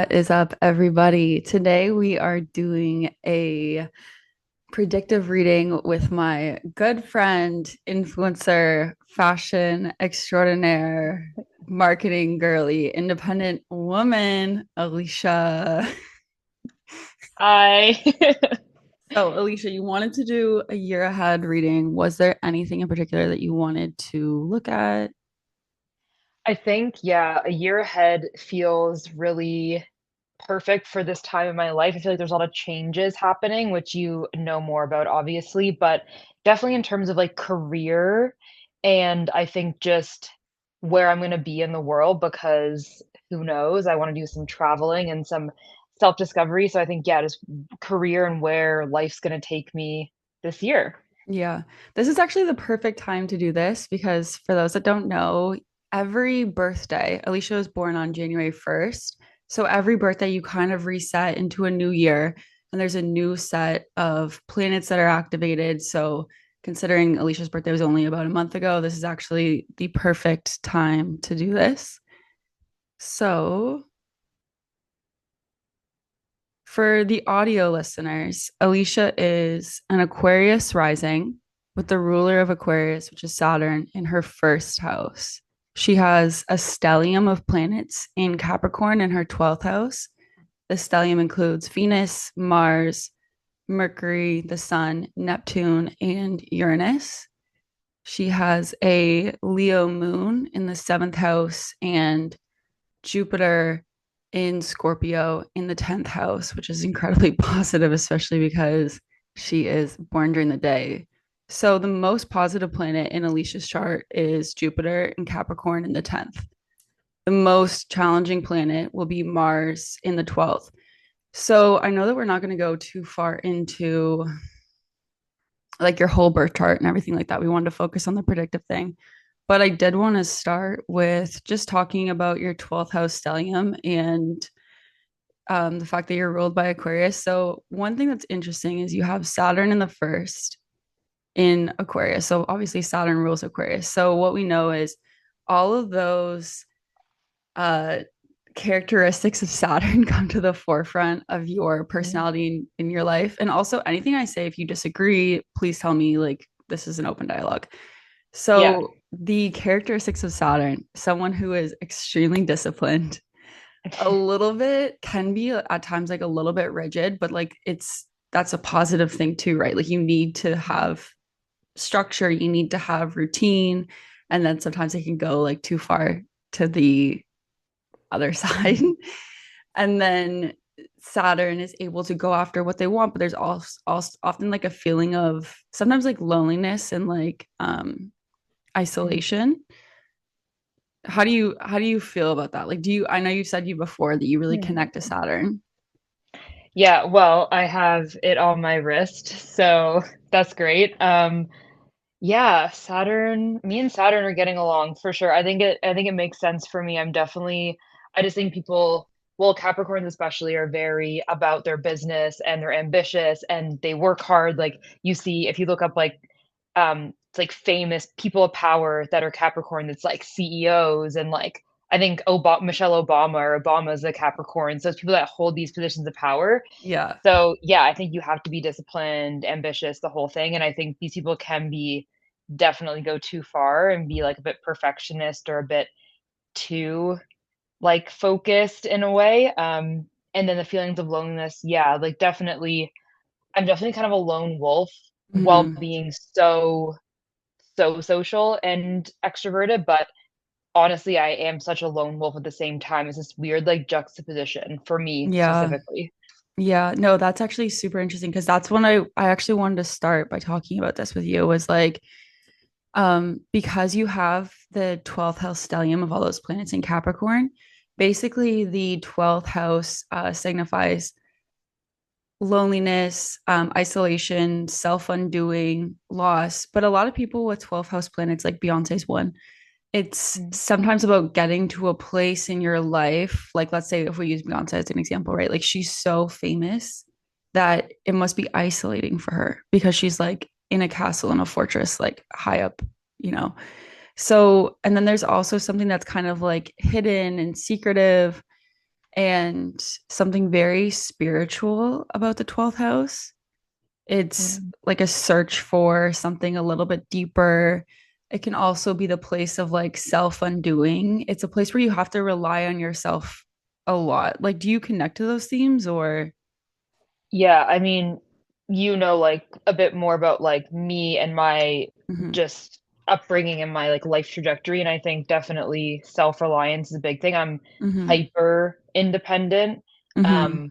What is up, everybody? Today we are doing a predictive reading with my good friend, influencer, fashion extraordinaire, marketing girly, independent woman, Alysia. I So, Alicia, you wanted to do a year ahead reading. Was there anything in particular that you wanted to look at? I think, yeah, a year ahead feels really perfect for this time in my life. I feel like there's a lot of changes happening, which you know more about, obviously, but definitely in terms of like career and I think just where I'm going to be in the world because who knows? I want to do some traveling and some self-discovery. So I think, yeah, just career and where life's going to take me this year. Yeah, this is actually the perfect time to do this because for those that don't know, every birthday, Alicia was born on January 1st. So every birthday, you kind of reset into a new year, and there's a new set of planets that are activated. So, considering Alicia's birthday was only about a month ago, this is actually the perfect time to do this. So, for the audio listeners, Alicia is an Aquarius rising with the ruler of Aquarius, which is Saturn, in her first house. She has a stellium of planets in Capricorn in her 12th house. The stellium includes Venus, Mars, Mercury, the Sun, Neptune, and Uranus. She has a Leo moon in the seventh house and Jupiter in Scorpio in the 10th house, which is incredibly positive, especially because she is born during the day. So the most positive planet in Alicia's chart is Jupiter in Capricorn in the 10th. The most challenging planet will be Mars in the 12th. So I know that we're not going to go too far into like your whole birth chart and everything like that. We wanted to focus on the predictive thing. But I did want to start with just talking about your 12th house stellium and the fact that you're ruled by Aquarius. So, one thing that's interesting is you have Saturn in the first in Aquarius. So, obviously, Saturn rules Aquarius. So, what we know is all of those uh, characteristics of Saturn come to the forefront of your Mhm. personality in your life. And also, anything I say, if you disagree, please tell me, like, this is an open dialogue. Yeah. So, the characteristics of Saturn, someone who is extremely disciplined, a little bit can be at times like a little bit rigid, but like that's a positive thing too, right? Like you need to have structure, you need to have routine, and then sometimes it can go like too far to the other side. Mhm. And then Saturn is able to go after what they want, but there's also often like a feeling of sometimes like loneliness and like Mhm. isolation. How do you feel about that? Like do you I know you've said you before that you really connect to Mhm. Saturn. Yeah, well, I have it on my wrist, so that's great. Yeah, Saturn, me and Saturn are getting along for sure. I think it makes sense for me. I just think people, well, Capricorns especially are very about their business and they're ambitious and they work hard. Like you see, if you look up like it's like famous people of power that are Capricorn, that's like CEOs and like I think Michelle Obama or Obama is a Capricorn. So it's people that hold these positions of power. Yeah. So yeah, I think you have to be disciplined, ambitious, the whole thing. And I think these people can be definitely go too far and be like a bit perfectionist or a bit too like focused in a way. And then the feelings of loneliness, yeah, like definitely, I'm definitely kind of a lone wolf while Mhm. being so social and extroverted, but honestly, I am such a lone wolf at the same time. It's this weird like juxtaposition for me Yeah. specifically. Yeah. No, that's actually super interesting because that's when I actually wanted to start by talking about this with you was like because you have the 12th house stellium of all those planets in Capricorn, basically the 12th house signifies loneliness, isolation, self-undoing, loss. But a lot of people with 12th house planets, like Beyonce's one, it's Mhm. sometimes about getting to a place in your life. Like, let's say if we use Beyonce as an example, right? Like, she's so famous that it must be isolating for her because she's like in a castle in a fortress, like high up, you know? So, and then there's also something that's kind of like hidden and secretive. and something very spiritual about the 12th house. It's Mm. like a search for something a little bit deeper. It can also be the place of like self undoing. It's a place where you have to rely on yourself a lot. Like, do you connect to those themes or? Yeah, I mean, like a bit more about like me and my Mhm, just upbringing and my like life trajectory. And I think definitely self-reliance is a big thing. I'm mhm, hyper independent. mhm, Um,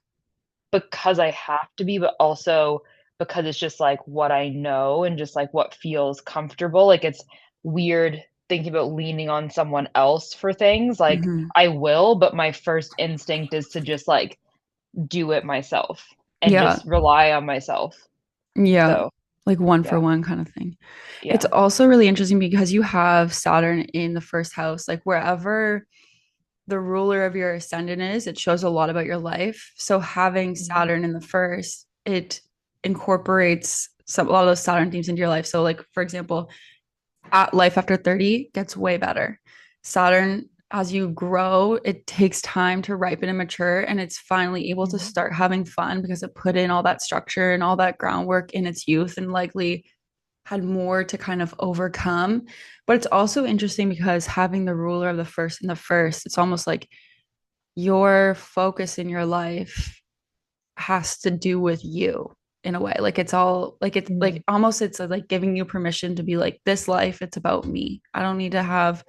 because I have to be, but also because it's just like what I know and just like what feels comfortable. Like it's weird thinking about leaning on someone else for things. Like mhm. I will, but my first instinct is to just like do it myself and Yeah, just rely on myself. yeah. So, Like one for yeah. one kind of thing. It's Yeah. also really interesting because you have Saturn in the first house, like wherever the ruler of your ascendant is, it shows a lot about your life. So having Mhm. Saturn in the first, it incorporates a lot of those Saturn themes into your life. So, like for example, at life after 30 gets way better. Saturn, as you grow, it takes time to ripen and mature, and it's finally able to Mhm. start having fun because it put in all that structure and all that groundwork in its youth and likely had more to kind of overcome. But it's also interesting because having the ruler of the first in the first, it's almost like your focus in your life has to do with you in a way. Like it's all like it's Mhm. like almost it's like giving you permission to be like this life, it's about me. I don't need to have,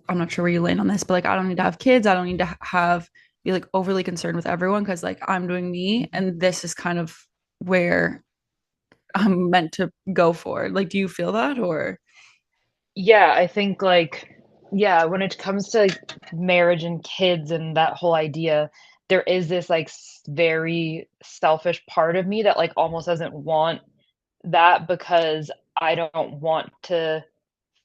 I'm not sure where you land on this, but like I don't need to have kids. I don't need to have be like overly concerned with everyone because like I'm doing me Mhm. and this is kind of where I'm meant to go for. Like, do you feel that or? Yeah, I think, like yeah, when it comes to, like, marriage and kids and that whole idea, there is this, like, very selfish part of me that, like, almost doesn't want that because I don't want to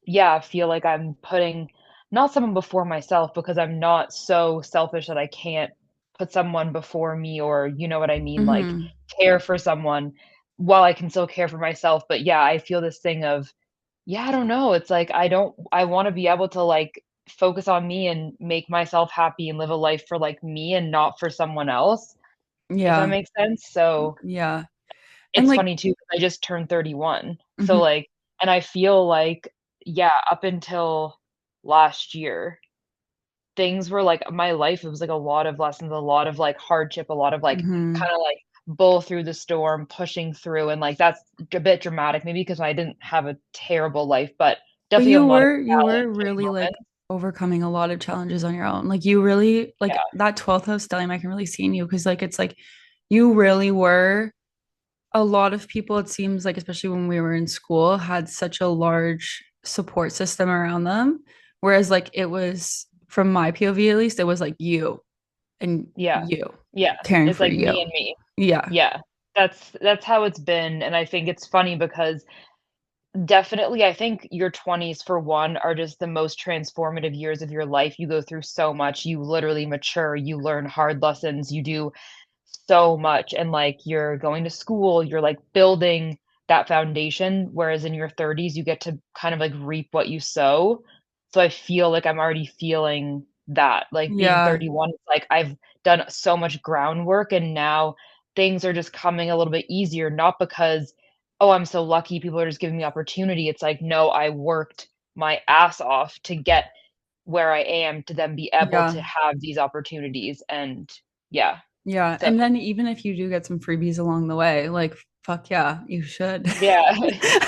yeah, feel like I'm putting not someone before myself because I'm not so selfish that I can't put someone before me or you know what I mean, like, Mm-hmm. care for someone while I can still care for myself, but yeah, I feel this thing of yeah, I don't know, it's like I wanna be able to, like, focus on me and make myself happy and live a life for, like, me and not for someone else, if that Yeah. makes sense, so Yeah. And it's like, funny too 'cause I just turned 31. So, mhm, like and I feel like, yeah, up until last year, things were like my life, it was like a lot of lessons, a lot of, like, hardship, a lot of, like, mhm. kinda, like, bull through the storm, pushing through, and, like, that's a bit dramatic maybe because I didn't have a terrible life, but But definitely a you lot of were you were challenging really like moments. overcoming a lot of challenges on your own. Like you really Yeah, like that 12th house stellium I can really see in you because like it's like you really were a lot of people, it seems like, especially when we were in school, had such a large support system around them. Whereas like it was from my POV at least, it was like you and yeah, you yeah, caring it's for like you. me and me. Yeah. Yeah, that's how it's been, and I think it's funny because definitely, I think your 20s, for one, are just the most transformative years of your life. You go through so much, you literally mature, you learn hard lessons, you do so much, and, like, you're going to school, you're, like, building that foundation, whereas in your 30s, you get to kind of, like, reap what you sow. So I feel like I'm already feeling that, like, being Yeah. 31, it's like I've done so much groundwork, and now things are just coming a little bit easier, not because oh, I'm so lucky, people are just giving me opportunity. It's like, no, I worked my ass off to get where I am to then be able Yeah. to have these opportunities and yeah. Yeah. So, And then even if you do get some freebies along the way, like fuck yeah, you should. yeah.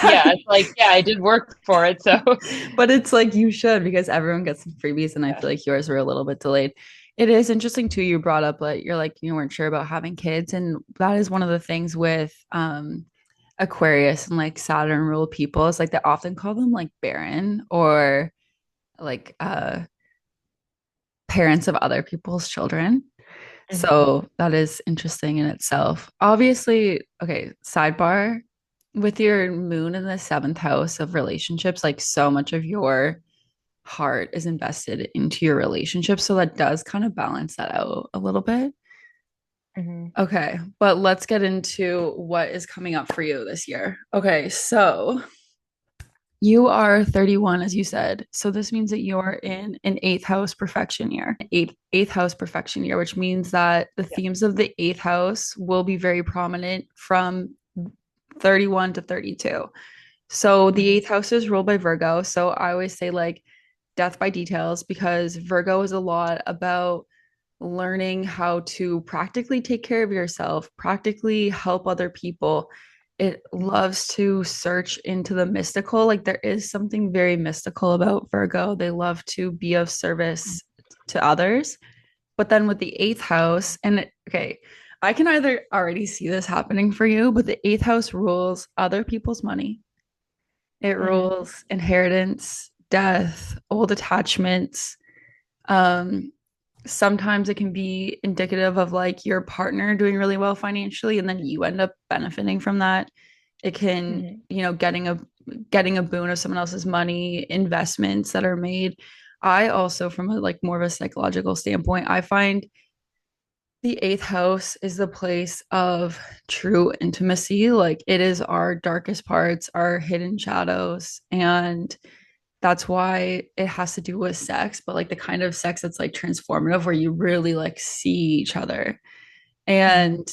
Yeah, it's like, yeah, I did work for it, so But it's like you should because everyone gets some freebies and I yeah. feel like yours were a little bit delayed. It is interesting too, you brought up that you're like you weren't sure about having kids. And that is one of the things with Aquarius and like Saturn rule people is like they often call them like barren or like parents of other people's children. Mhm. So that is interesting in itself. Obviously, okay, sidebar with your moon in the seventh house of relationships, like so much of your heart is invested into your relationship. So that does kind of balance that out a little bit. Mhm. Okay, but let's get into what is coming up for you this year. Okay, so You are 31, as you said. So this means that you're in an eighth house perfection year, eighth house perfection year, which means that the Yeah. themes of the eighth house will be very prominent from 31 to 32. So the Hmm. eighth house is ruled by Virgo. So I always say like death by details because Virgo is a lot about learning how to practically take care of yourself, practically help other people. It loves to search into the mystical. Like there is something very mystical about Virgo. They love to be of service to others. But then with the eighth house, okay, I can either already see this happening for you, but the eighth house rules other people's money. It Hmm. rules inheritance, death, old attachments. Um, Sometimes it can be indicative of like your partner doing really well financially and then you end up benefiting from that. It can, Hmm. getting a boon of someone else's money, investments that are made. I also, from a like more of a psychological standpoint, I find the eighth house is the place of true intimacy. Like it is our darkest parts, our hidden shadows. And that's why it has to do with sex, but like the kind of sex that's like transformative where you really like see each other. Hmm. And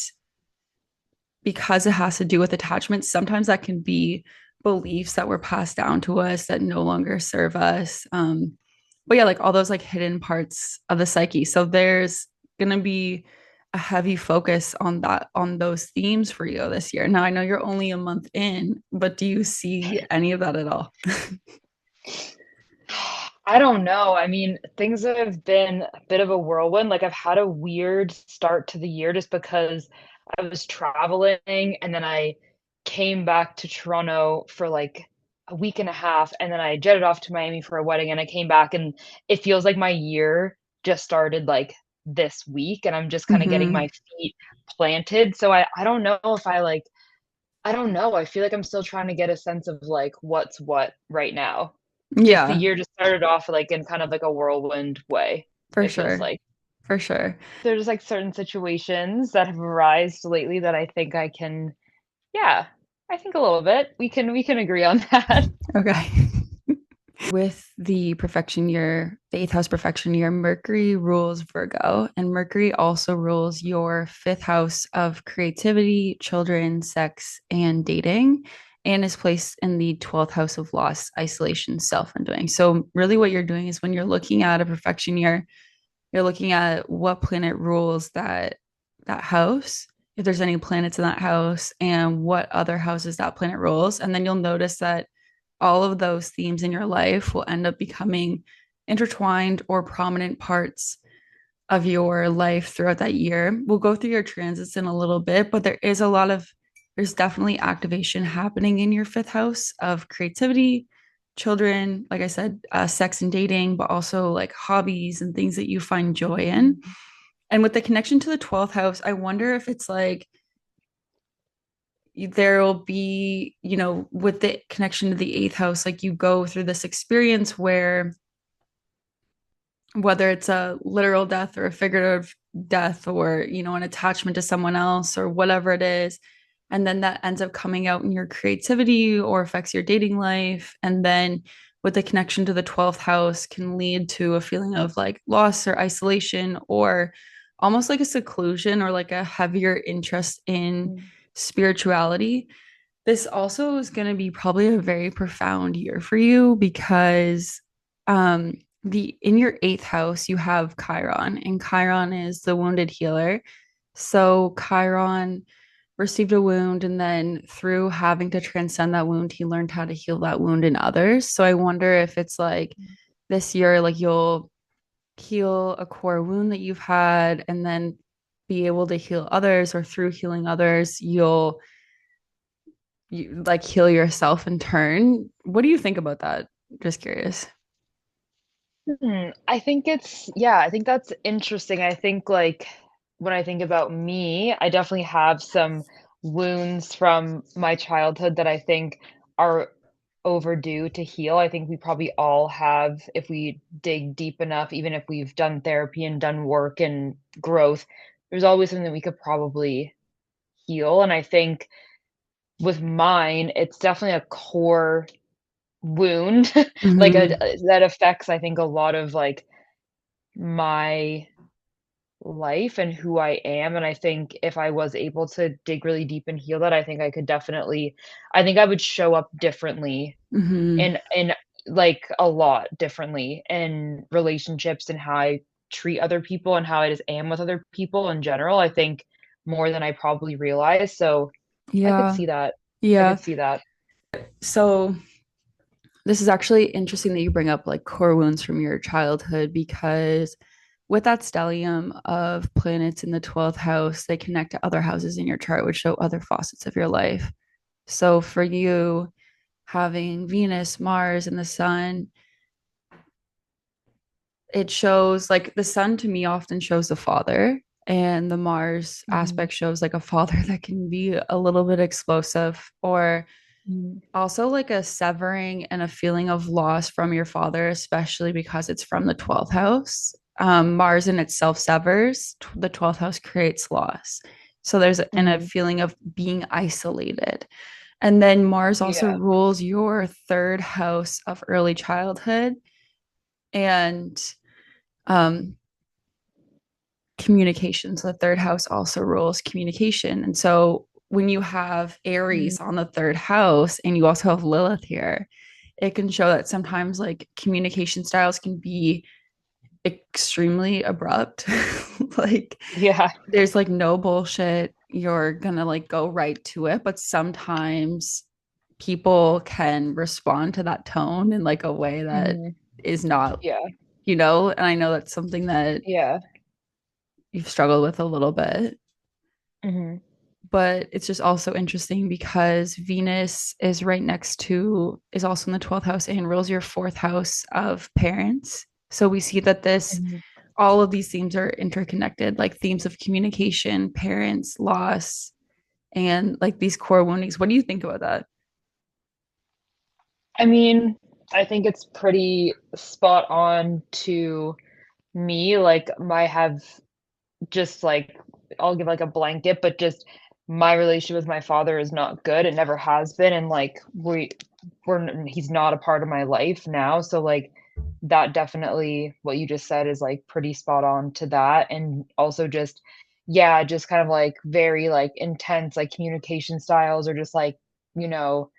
because it has to do with attachment, sometimes that can be beliefs that were passed down to us that no longer serve us. But yeah, like all those like hidden parts of the psyche. So there's gonna be a heavy focus on those themes for you this year. Now I know you're only a month in, but do you see any of that at all? I don't know. I mean, things have been a bit of a whirlwind. Like I've had a weird start to the year just because I was traveling and then I came back to Toronto for like a week and a half and then I jetted off to Miami for a wedding and I came back and it feels like my year just started like this week and I'm just kind of getting Mm-hmm. my feet planted. So I don't know if I don't know. I feel like I'm still trying to get a sense of like what's what right now. Just the Yeah, year just started off like in kind of like a whirlwind way, for it feels sure. like. For sure. There's like certain situations that have arisen lately that I think I can, yeah, I think a little bit. We can agree on that. Okay. With the perfection year, the eighth house perfection year, Mercury rules Virgo, and Mercury also rules your fifth house of creativity, children, sex, and dating, and is placed in the 12th house of loss, isolation, self undoing. So, really, what you're doing is when you're looking at a perfection year, you're looking at what planet rules that house, if there's any planets in that house, and what other houses that planet rules. And then you'll notice that all of those themes in your life will end up becoming intertwined or prominent parts of your life throughout that year. We'll go through your transits in a little bit, but there's definitely activation happening in your fifth house of creativity, children, like I said, sex and dating, but also like hobbies and things that you find joy in. Mhm. And with the connection to the 12th house, I wonder if it's like there will be, with the connection to the eighth house, like you go through this experience where whether it's a literal death or a figurative death or, an attachment to someone else or whatever it is. And then that ends up coming out in your creativity or affects your dating life. And then with the connection to the 12th house can lead to a feeling of like loss or isolation or almost like a seclusion or like a heavier interest in Mm. spirituality. This also is going to be probably a very profound year for you because the in your eighth house you have Chiron, and Chiron is the wounded healer. So Chiron received a wound, and then through having to transcend that wound, he learned how to heal that wound in others. So I wonder if it's like this year, like you'll heal a core wound that you've had, and then be able to heal others, or through healing others, you'll you like heal yourself in turn. What do you think about that? Just curious. I think yeah, I think that's interesting. I think like when I think about me, I definitely have some wounds from my childhood that I think are overdue to heal. I think we probably all have, if we dig deep enough, even if we've done therapy and done work and growth, there's always something that we could probably heal. And I think with mine, it's definitely a core wound like Mm-hmm. that affects I think a lot of like my life and who I am, and I think if I was able to dig really deep and heal that, I think I could definitely I think I would show up differently Mm-hmm. in like a lot differently in relationships and how I treat other people and how I just am with other people in general. I think more than I probably realize. So I could Yeah. see that. I Yeah. could see that. So this is actually interesting that you bring up like core wounds from your childhood because with that stellium of planets in the 12th house, they connect to other houses in your chart, which show other facets of your life. So for you, having Venus, Mars, and the sun, it shows like the sun to me often shows the father, and the Mars Mhm. aspect shows like a father that can be a little bit explosive or Mhm. also like a severing and a feeling of loss from your father, especially because it's from the 12th house. Mars in itself severs, the 12th house creates loss. So there's a Mhm. feeling of being isolated. And then Mars also Yeah. rules your third house of early childhood and um, communication. So the third house also rules communication. And so when you have Mhm. Aries on the third house and you also have Lilith here, it can show that sometimes like communication styles can be extremely abrupt. Like Yeah. there's like no bullshit. You're gonna like go right to it, but sometimes people can respond to that tone in like a way that Mhm. is not, Yeah. and I know that's something that Yeah. you've struggled with a little bit. Mhm. But it's just also interesting because Venus is right next to, is also in the 12th house and rules your fourth house of parents. So we see that Mhm. all of these themes are interconnected, like themes of communication, parents, loss, and like these core woundings. What do you think about that? I mean, I think it's pretty spot on to me. Like, I have just like I'll give like a blanket, but just my relationship with my father is not good. It never has been, and like he's not a part of my life now. So like that definitely what you just said is like pretty spot on to that, and also just yeah, just kind of like very like intense like communication styles or just like you know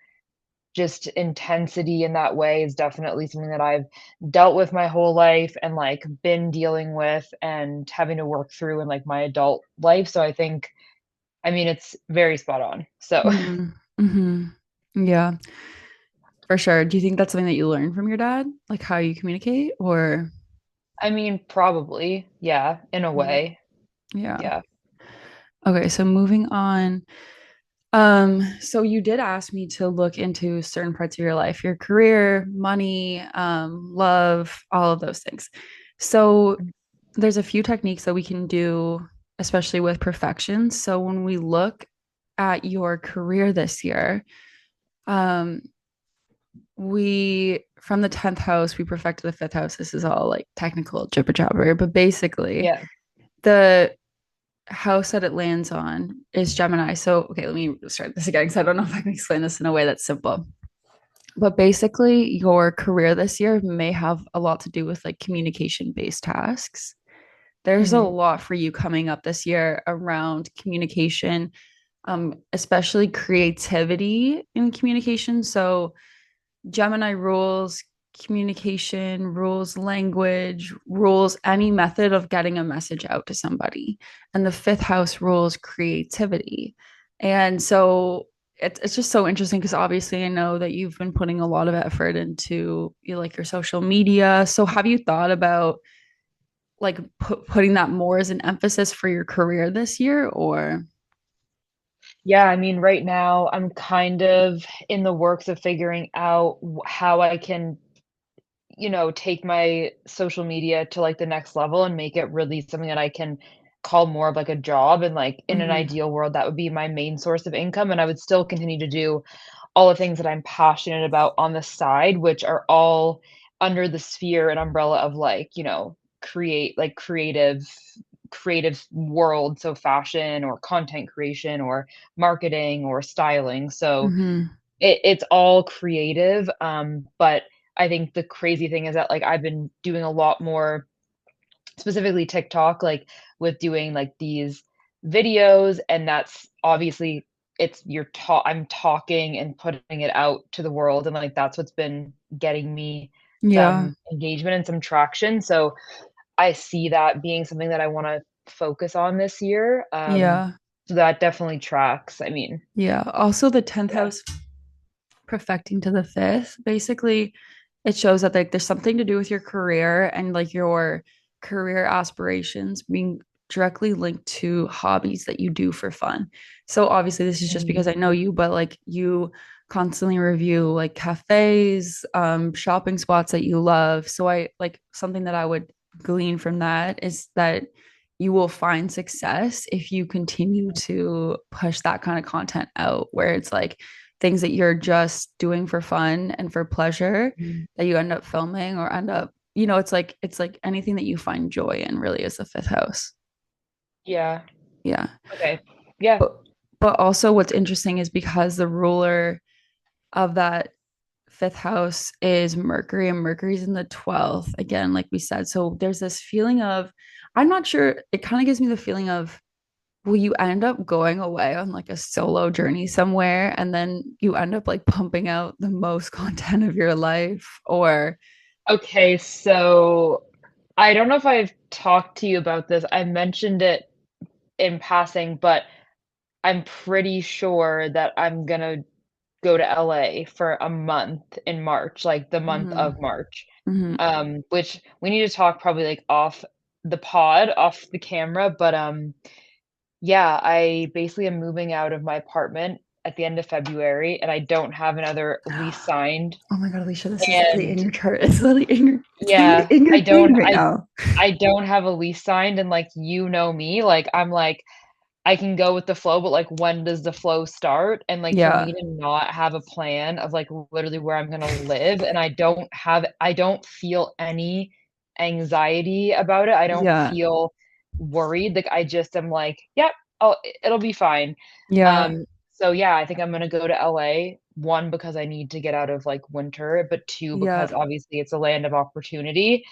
just intensity in that way is definitely something that I've dealt with my whole life and, like, been dealing with and having to work through in, like, my adult life, so I think I mean, it's very spot on. So, Mm-hmm. Mm-hmm. Yeah, for sure. Do you think that's something that you learned from your dad, like how you communicate, or? I mean, probably, yeah, in a Mhm. way. Yeah. Yeah. Okay, so moving on. So you did ask me to look into certain parts of your life, your career, money, love, all of those things. So there's a few techniques that we can do, especially with perfections. So when we look at your career this year, um, we from the 10th house, we perfected the fifth house. This is all like technical jibber jabber, but basically Yeah. the house that it lands on is Gemini. So, okay, let me start this again because I don't know if I can explain this in a way that's simple. But basically, your career this year may have a lot to do with like communication based tasks. There's a Mhm. lot for you coming up this year around communication, especially creativity in communication. So, Gemini rules communication, rules language, rules any method of getting a message out to somebody. And the fifth house rules creativity. And so it's just so interesting because obviously I know that you've been putting a lot of effort into like your social media. So have you thought about like putting that more as an emphasis for your career this year or? Yeah, I mean, right now, I'm kind of in the works of figuring out how I can take my social media to like the next level and make it really something that I can call more of like a job. And like in an Mm-hmm, ideal world, that would be my main source of income. And I would still continue to do all the things that I'm passionate about on the side, which are all under the sphere and umbrella of like, creative world. So fashion or content creation or marketing or styling. So mm-hmm. it's all creative. But I think the crazy thing is that like I've been doing a lot more, specifically TikTok, like with doing like these videos, and that's obviously I'm talking and putting it out to the world, and like that's what's been getting me Yeah. some engagement and some traction. So I see that being something that I want to focus on this year. Yeah. So that definitely tracks. I mean, Yeah. Also, the 10th yeah. house perfecting to the fifth, basically, it shows that like there's something to do with your career and like your career aspirations being directly linked to hobbies that you do for fun. So obviously this is just because Mhm. I know you, but like you constantly review like cafes, shopping spots that you love. So I like something that I would glean from that is that you will find success if you continue to push that kind of content out where it's like things that you're just doing for fun and for pleasure Mhm. that you end up filming or end up, you know, it's like anything that you find joy in really is the fifth house. Yeah. Yeah. Okay. Yeah. But also what's interesting is because the ruler of that fifth house is Mercury and Mercury's in the 12th again, like we said. So there's this feeling of, I'm not sure, it kind of gives me the feeling of will you end up going away on like a solo journey somewhere and then you end up like pumping out the most content of your life or Okay, so I don't know if I've talked to you about this. I mentioned it in passing, but I'm pretty sure that I'm gonna go to LA for a month in March, like the month mhm, of March. mhm. Which we need to talk probably like off the pod, off the camera, but yeah, I basically am moving out of my apartment at the end of February, and I don't have another lease signed. Oh my god, Alicia, this is literally in And your chart. It's literally yeah, in your thing right now. I don't have a lease signed, and like you know me, like I'm like I can go with the flow, but like when does the flow start? And like for me Yeah. to not have a plan of like literally where I'm gonna live, and I don't feel any anxiety about it. I don't Yeah. feel worried. Like I just am like, yep, it'll be fine. Yeah. So yeah, I think I'm gonna go to LA. One, because I need to get out of like winter, but two, Yeah. because obviously it's a land of opportunity.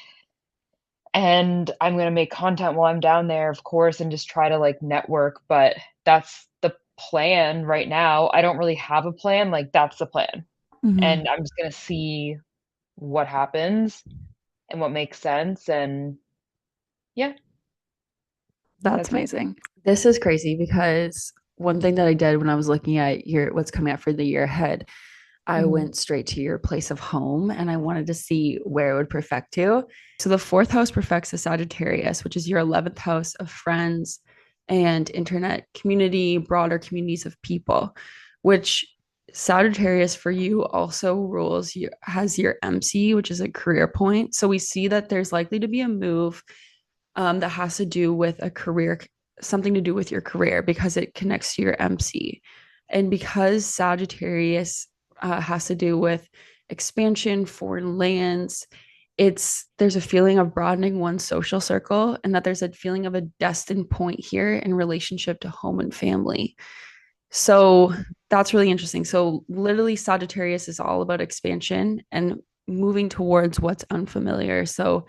And I'm gonna make content while I'm down there, of course, and just try to like network. But that's the plan right now. I don't really have a plan. Like that's the plan. Mhm. And I'm just gonna see what happens and what makes sense. And yeah, That's that's it. amazing. This is crazy because one thing that I did when I was looking at your what's coming up for the year ahead, I Mhm. went straight to your place of home and I wanted to see where it would perfect you. So the fourth house perfects the Sagittarius, which is your 11th house of friends and internet community, broader communities of people, which Sagittarius for you also rules you has your MC, which is a career point. So we see that there's likely to be a move that has to do with a career, something to do with your career because it connects to your MC. And because Sagittarius has to do with expansion, foreign lands, there's a feeling of broadening one's social circle and that there's a feeling of a destined point here in relationship to home and family. So that's really interesting. So literally Sagittarius is all about expansion and moving towards what's unfamiliar. So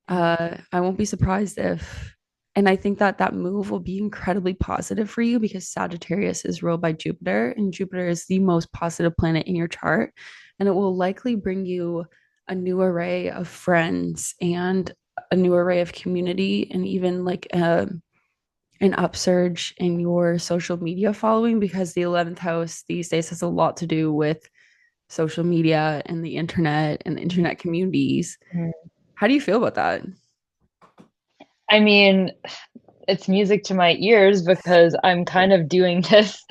I won't be surprised if, and I think that that move will be incredibly positive for you because Sagittarius is ruled by Jupiter, and Jupiter is the most positive planet in your chart. And it will likely bring you a new array of friends and a new array of community, and even like an upsurge in your social media following because the 11th house these days has a lot to do with social media and the internet and the internet communities. Mhm. How do you feel about that? I mean, it's music to my ears because I'm kind of doing this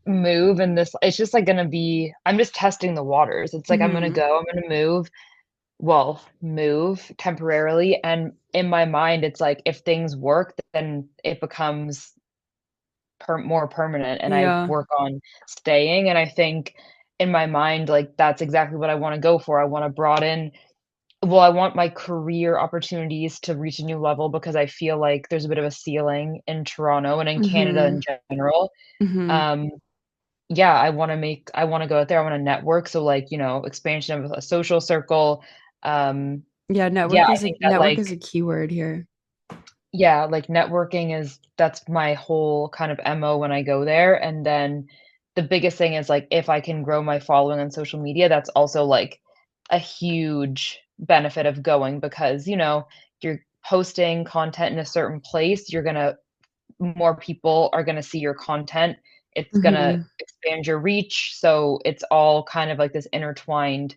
move, and this it's just like gonna be I'm just testing the waters. It's like Mm-hmm. I'm gonna move temporarily, and in my mind it's like if things work then it becomes more permanent, and I Yeah. work on staying. And I think in my mind like that's exactly what I want to go for. I want to broaden, well, I want my career opportunities to reach a new level because I feel like there's a bit of a ceiling in Toronto and in Canada Mm-hmm. in general. Mm-hmm. um yeah, I want to go out there. I want to network. So like, expansion of a social circle. Um, Yeah, yeah, I think that network is like, a key word here. yeah, like networking that's my whole kind of MO when I go there. And then the biggest thing is like if I can grow my following on social media, that's also like a huge benefit of going because, you're posting content in a certain place, more people are gonna see your content. It's gonna Hmm. expand your reach. So it's all kind of like this intertwined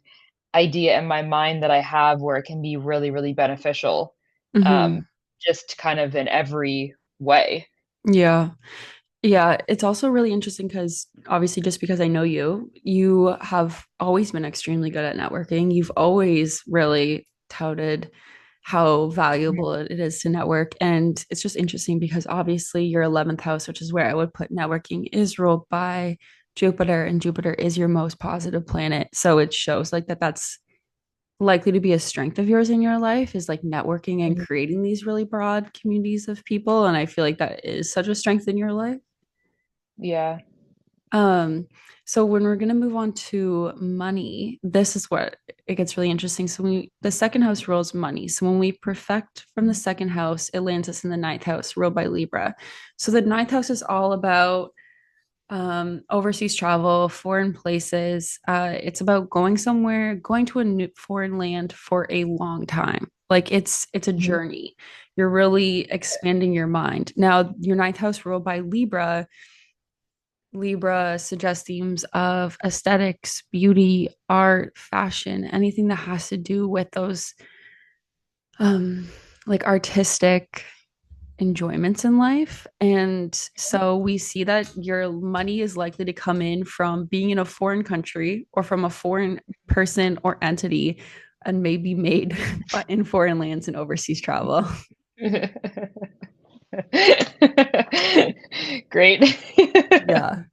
idea in my mind that I have where it can be really, really beneficial, um, Hmm. just kind of in every way. Yeah. Yeah, it's also really interesting because obviously, just because I know you, you have always been extremely good at networking. You've always really touted how valuable Mhm, it is to network. And it's just interesting because obviously, your 11th house, which is where I would put networking, is ruled by Jupiter, and Jupiter is your most positive planet. So it shows like that's likely to be a strength of yours in your life is like networking and mhm. creating these really broad communities of people. And I feel like that is such a strength in your life. Yeah. Um, so when we're gonna move on to money, this is what it gets really interesting. So the second house rules money. So when we perfect from the Mhm, second house, it lands us in the ninth house, ruled by Libra. So the ninth house is all about overseas travel, foreign places. It's about going somewhere, going to a new foreign land for a long time. Like it's a mhm. journey. You're really expanding your mind. Now, your ninth house ruled by Libra suggests themes of aesthetics, beauty, art, fashion, anything that has to do with those um like artistic enjoyments in life. And so we see that your money is likely to come in from being in a foreign country or from a foreign person or entity and maybe made in foreign lands and overseas travel. Great. Yeah.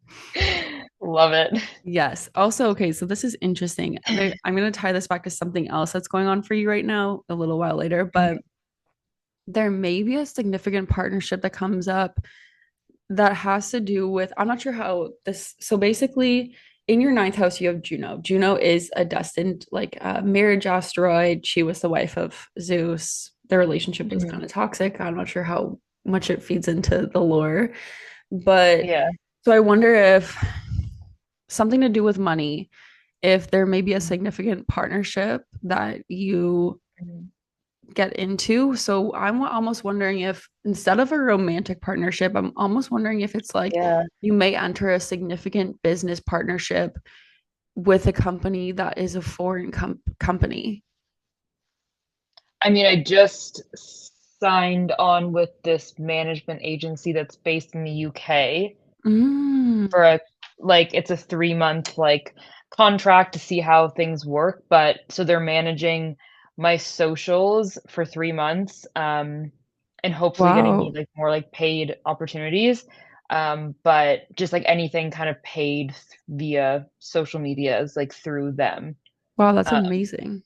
Love it. Yes. Also, okay, so this is interesting. I'm going to tie this back to something else that's going on for you right now a little while later, but Mhm, there may be a significant partnership that comes up that has to do with, I'm not sure how this, so basically, in your ninth house, you have Juno. Juno is a destined, like, marriage asteroid. She was the wife of Zeus. Their relationship was mhm. kind of toxic. I'm not sure how much it feeds into the lore. But Yeah. so I wonder if something to do with money, if there may be a Mhm, significant partnership that you mhm. get into. So I'm almost wondering if instead of a romantic partnership, I'm almost wondering if it's like Yeah. you may enter a significant business partnership with a company that is a foreign company. I mean, I just signed on with this management agency that's based in the UK Mm, for it's a 3-month contract to see how things work. But so they're managing my socials for 3 months, and hopefully getting me wow. like more like paid opportunities. But just like anything kind of paid via social media is like through them. Wow, that's Uh, amazing.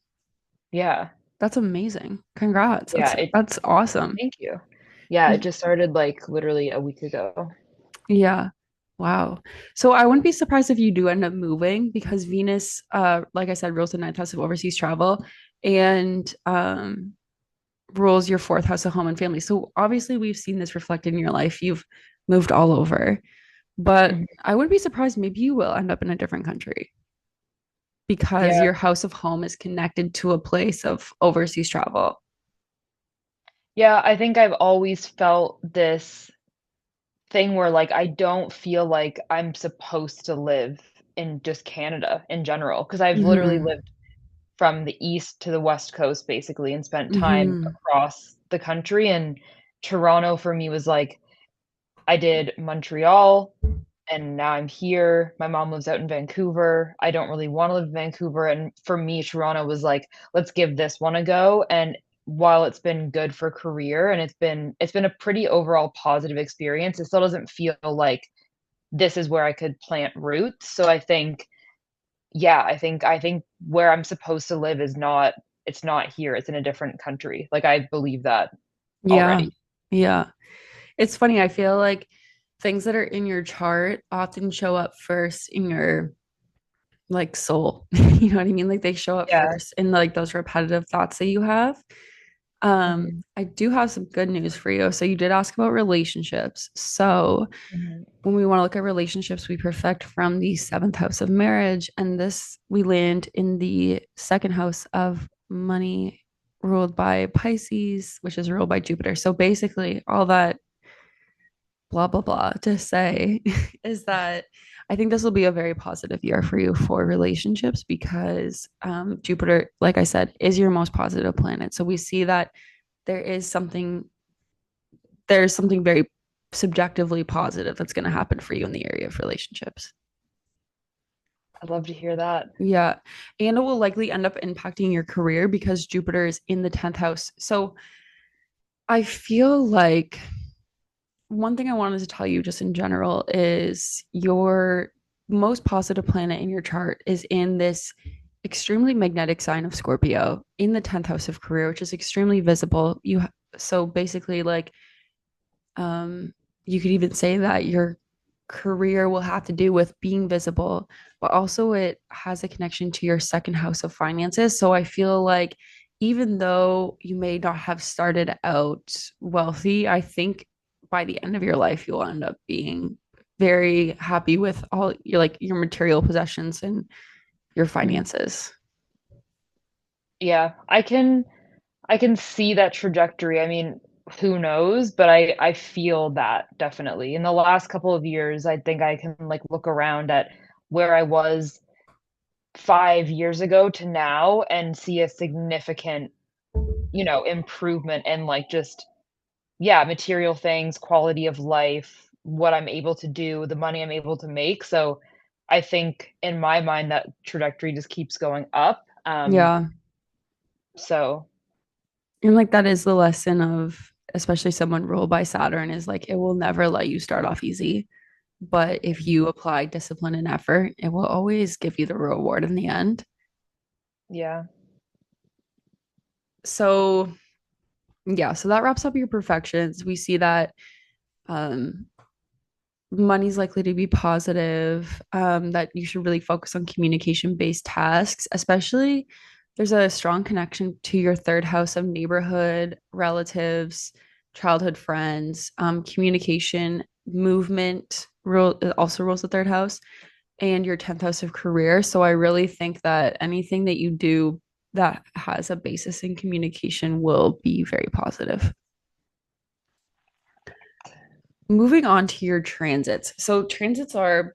yeah, That's amazing. Congrats. yeah. That's awesome. Thank you. Yeah, it just started like literally a week ago. Yeah. Wow. So I wouldn't be surprised if you do end up moving because Venus, like I said, rules the ninth house of overseas travel and rules your fourth house of home and family. So obviously we've seen this reflected in your life. You've moved all over, but Mhm. I would be surprised maybe you will end up in a different country because Yeah. your house of home is connected to a place of overseas travel. Yeah, I think I've always felt this thing where like I don't feel like I'm supposed to live in just Canada in general because I've literally Mm-hmm. lived from the east to the west coast basically and spent time Mm-hmm. across the country, and Toronto for me was like I did Montreal and now I'm here. My mom lives out in Vancouver. I don't really want to live in Vancouver. And for me, Toronto was like, let's give this one a go. And while it's been good for career and it's been a pretty overall positive experience, it still doesn't feel like this is where I could plant roots. So I think, yeah, I think where I'm supposed to live is not it's not here. It's in a different country. Like I believe that Yeah. already. Yeah. It's funny. I feel like things that are in your chart often show up first in your like soul. You know what I mean? Like they show up Yeah. first in like those repetitive thoughts that you have. Hmm. I do have some good news for you. So you did ask about relationships. So Hmm. when we want to look at relationships, we perfect from the seventh house of marriage. And this we land in the second house of money, ruled by Pisces, which is ruled by Jupiter. So basically, all that blah, blah, blah to say is that I think this will be a very positive year for you for relationships because Jupiter, like I said, is your most positive planet. So we see that there is something, there's something very subjectively positive that's going to happen for you in the area of relationships. I'd love to hear that. Yeah. And it will likely end up impacting your career because Jupiter is in the 10th house. So I feel like one thing I wanted to tell you just in general is your most positive planet in your chart is in this extremely magnetic sign of Scorpio in the 10th house of career, which is extremely visible. So basically like um, you could even say that your career will have to do with being visible, but also it has a connection to your second house of finances. So I feel like even though you may not have started out wealthy, I think by the end of your life, you'll end up being very happy with all your like your material possessions and your Mhm. finances. Yeah, I can see that trajectory. I mean, who knows, but I feel that definitely. In the last couple of years, I think I can like look around at where I was 5 years ago to now and see a significant, improvement in like just, yeah, material things, quality of life, what I'm able to do, the money I'm able to make. So I think in my mind that trajectory just keeps going up. Yeah. So And like that is the lesson of especially someone ruled by Saturn is like it will never let you start off easy. But if Mhm. you apply discipline and effort, it will always give you the reward in the end. Yeah. So yeah, so that wraps up your perfections. We see that um money's likely to be positive, that you should really focus on communication based tasks, especially there's a strong connection to your third house of neighborhood, relatives, childhood friends, communication, movement rule also rules the third house and your 10th house of career. So I really think that anything that you do that has a basis in communication will be very positive. Moving on to your transits. So transits are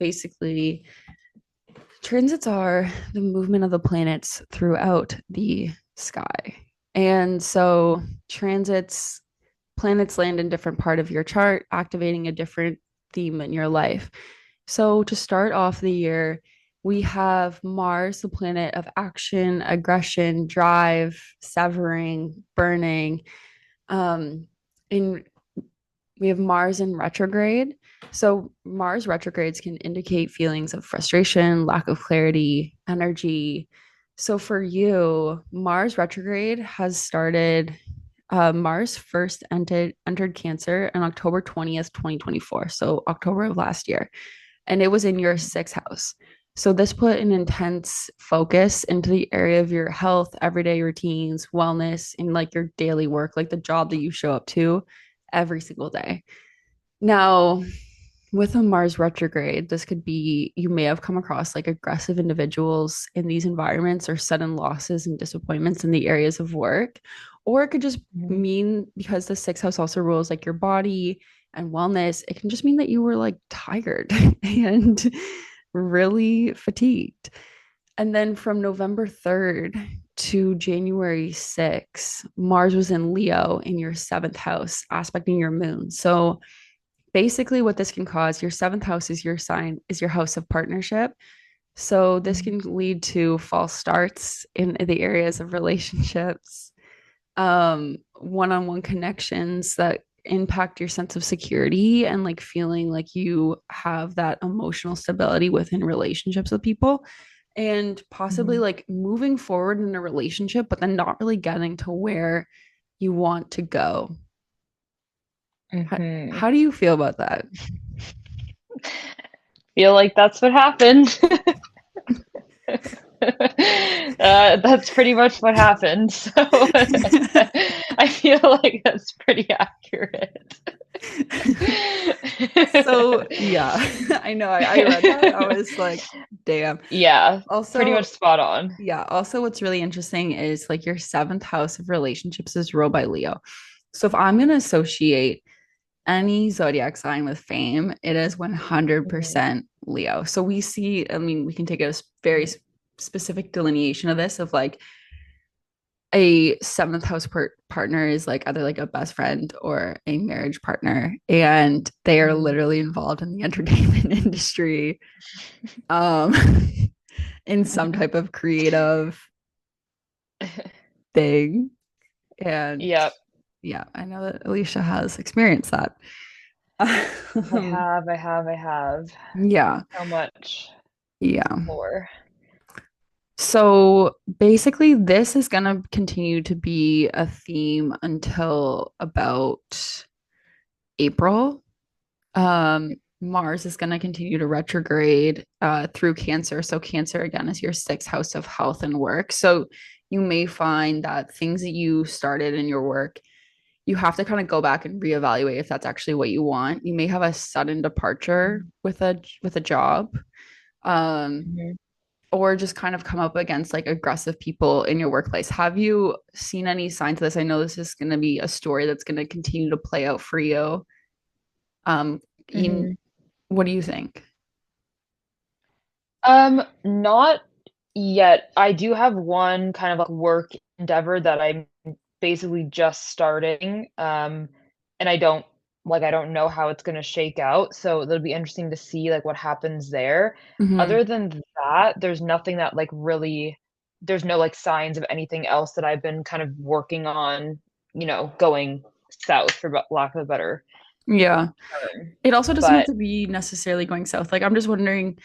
the movement of the planets throughout the sky. And so transits planets land in different part of your chart, activating a different theme in your life. So to start off the year, we have Mars, the planet of action, aggression, drive, severing, burning. Um, in we have Mars in retrograde. So Mars retrogrades can indicate feelings of frustration, lack of clarity, energy. So for you, Mars retrograde has started. Mars first entered Cancer on October 20th, 2024. So October of last year, and it was in your sixth house. So this put an intense focus into the area of your health, everyday routines, wellness, and like your daily work, like the job that you show up to every single day. Now, with a Mars retrograde, this could be you may have come across like aggressive individuals in these environments or sudden losses and disappointments in the areas of work. Or it could just Mhm. mean because the sixth house also rules like your body and wellness, it can just mean that you were like tired and really fatigued. And then from November 3rd to January 6th, Mars was in Leo in your seventh house, aspecting your moon. So basically what this can cause, your seventh house is your sign, is your house of partnership. So this Mhm. can lead to false starts in the areas of relationships, one-on-one connections that impact your sense of security and like feeling like you have that emotional stability within relationships with people and possibly Mhm. like moving forward in a relationship but then not really getting to where you want to go. how, Mhm. how do you feel about that? Feel like that's what happened. That's pretty much what happened. So I feel like that's pretty accurate. So yeah, I know. I read that. I was like, damn. Yeah, pretty much Also, spot on. yeah, also what's really interesting is like your seventh house of relationships is ruled by Leo. So if I'm gonna associate any zodiac sign with fame, it is Mhm, 100% Leo. So we see, I mean, we can take a very mhm, specific delineation of this of like a seventh house partner is like either like a best friend or a marriage partner, and they are mhm. literally involved in the entertainment industry, um, in some type of creative thing. And Yep, yeah, I know that Alicia has experienced that. I have. Yeah, How much yeah. more? So basically, this is going to continue to be a theme until about April. Mars is going to continue to retrograde through Cancer. So, Cancer again is your sixth house of health and work. So, you may find that things that you started in your work, you have to kind of go back and reevaluate if that's actually what you want. You may have a sudden departure Mhm, with a job. Um, mhm. or just kind of come up against like aggressive people in your workplace. Have you seen any signs of this? I know this is going to be a story that's going to continue to play out for you. In Mhm. what do you think? Not yet. I do have one kind of like work endeavor that I'm basically just starting. And I don't know how it's gonna shake out. So it'll be interesting to see like what happens there. Mm-hmm. Other than that, there's nothing that like really there's no like signs of anything else that I've been kind of working on, going south for lack of a better Yeah. term. It also doesn't have But to be necessarily going south. Like, I'm just wondering,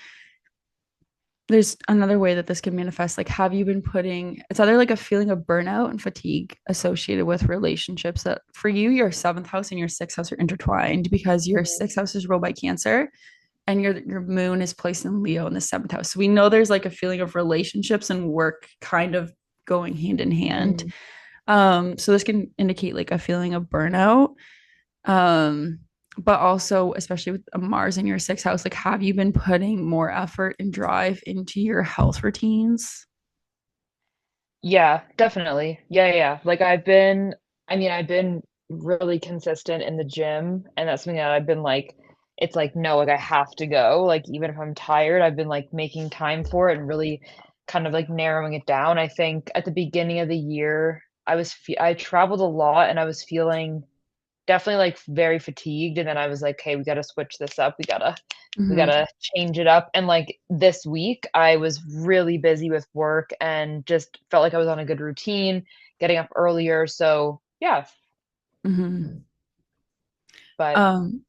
there's another way that this can manifest. Like, have you been putting, it's either like a feeling of burnout and fatigue associated with relationships that for you, your seventh house and your sixth house are intertwined because your Mhm, sixth house is ruled by Cancer and your moon is placed in Leo in the seventh house. So we know there's like a feeling of relationships and work kind of going hand in hand. mhm. So this can indicate like a feeling of burnout. Um, but also, especially with Mars in your sixth house, like have you been putting more effort and drive into your health routines? Yeah, definitely. Yeah. Like I've been really consistent in the gym, and that's something that I've been like, it's like, no, like I have to go. Like even if I'm tired, I've been like making time for it and really kind of like narrowing it down. I think at the beginning of the year, I traveled a lot and I was feeling definitely like very fatigued. And then I was like, hey, we got to switch this up. We Mm-hmm. gotta change it up. And like this week, I was really busy with work and just felt like I was on a good routine, getting up earlier. So yeah, Mm-hmm. but Um,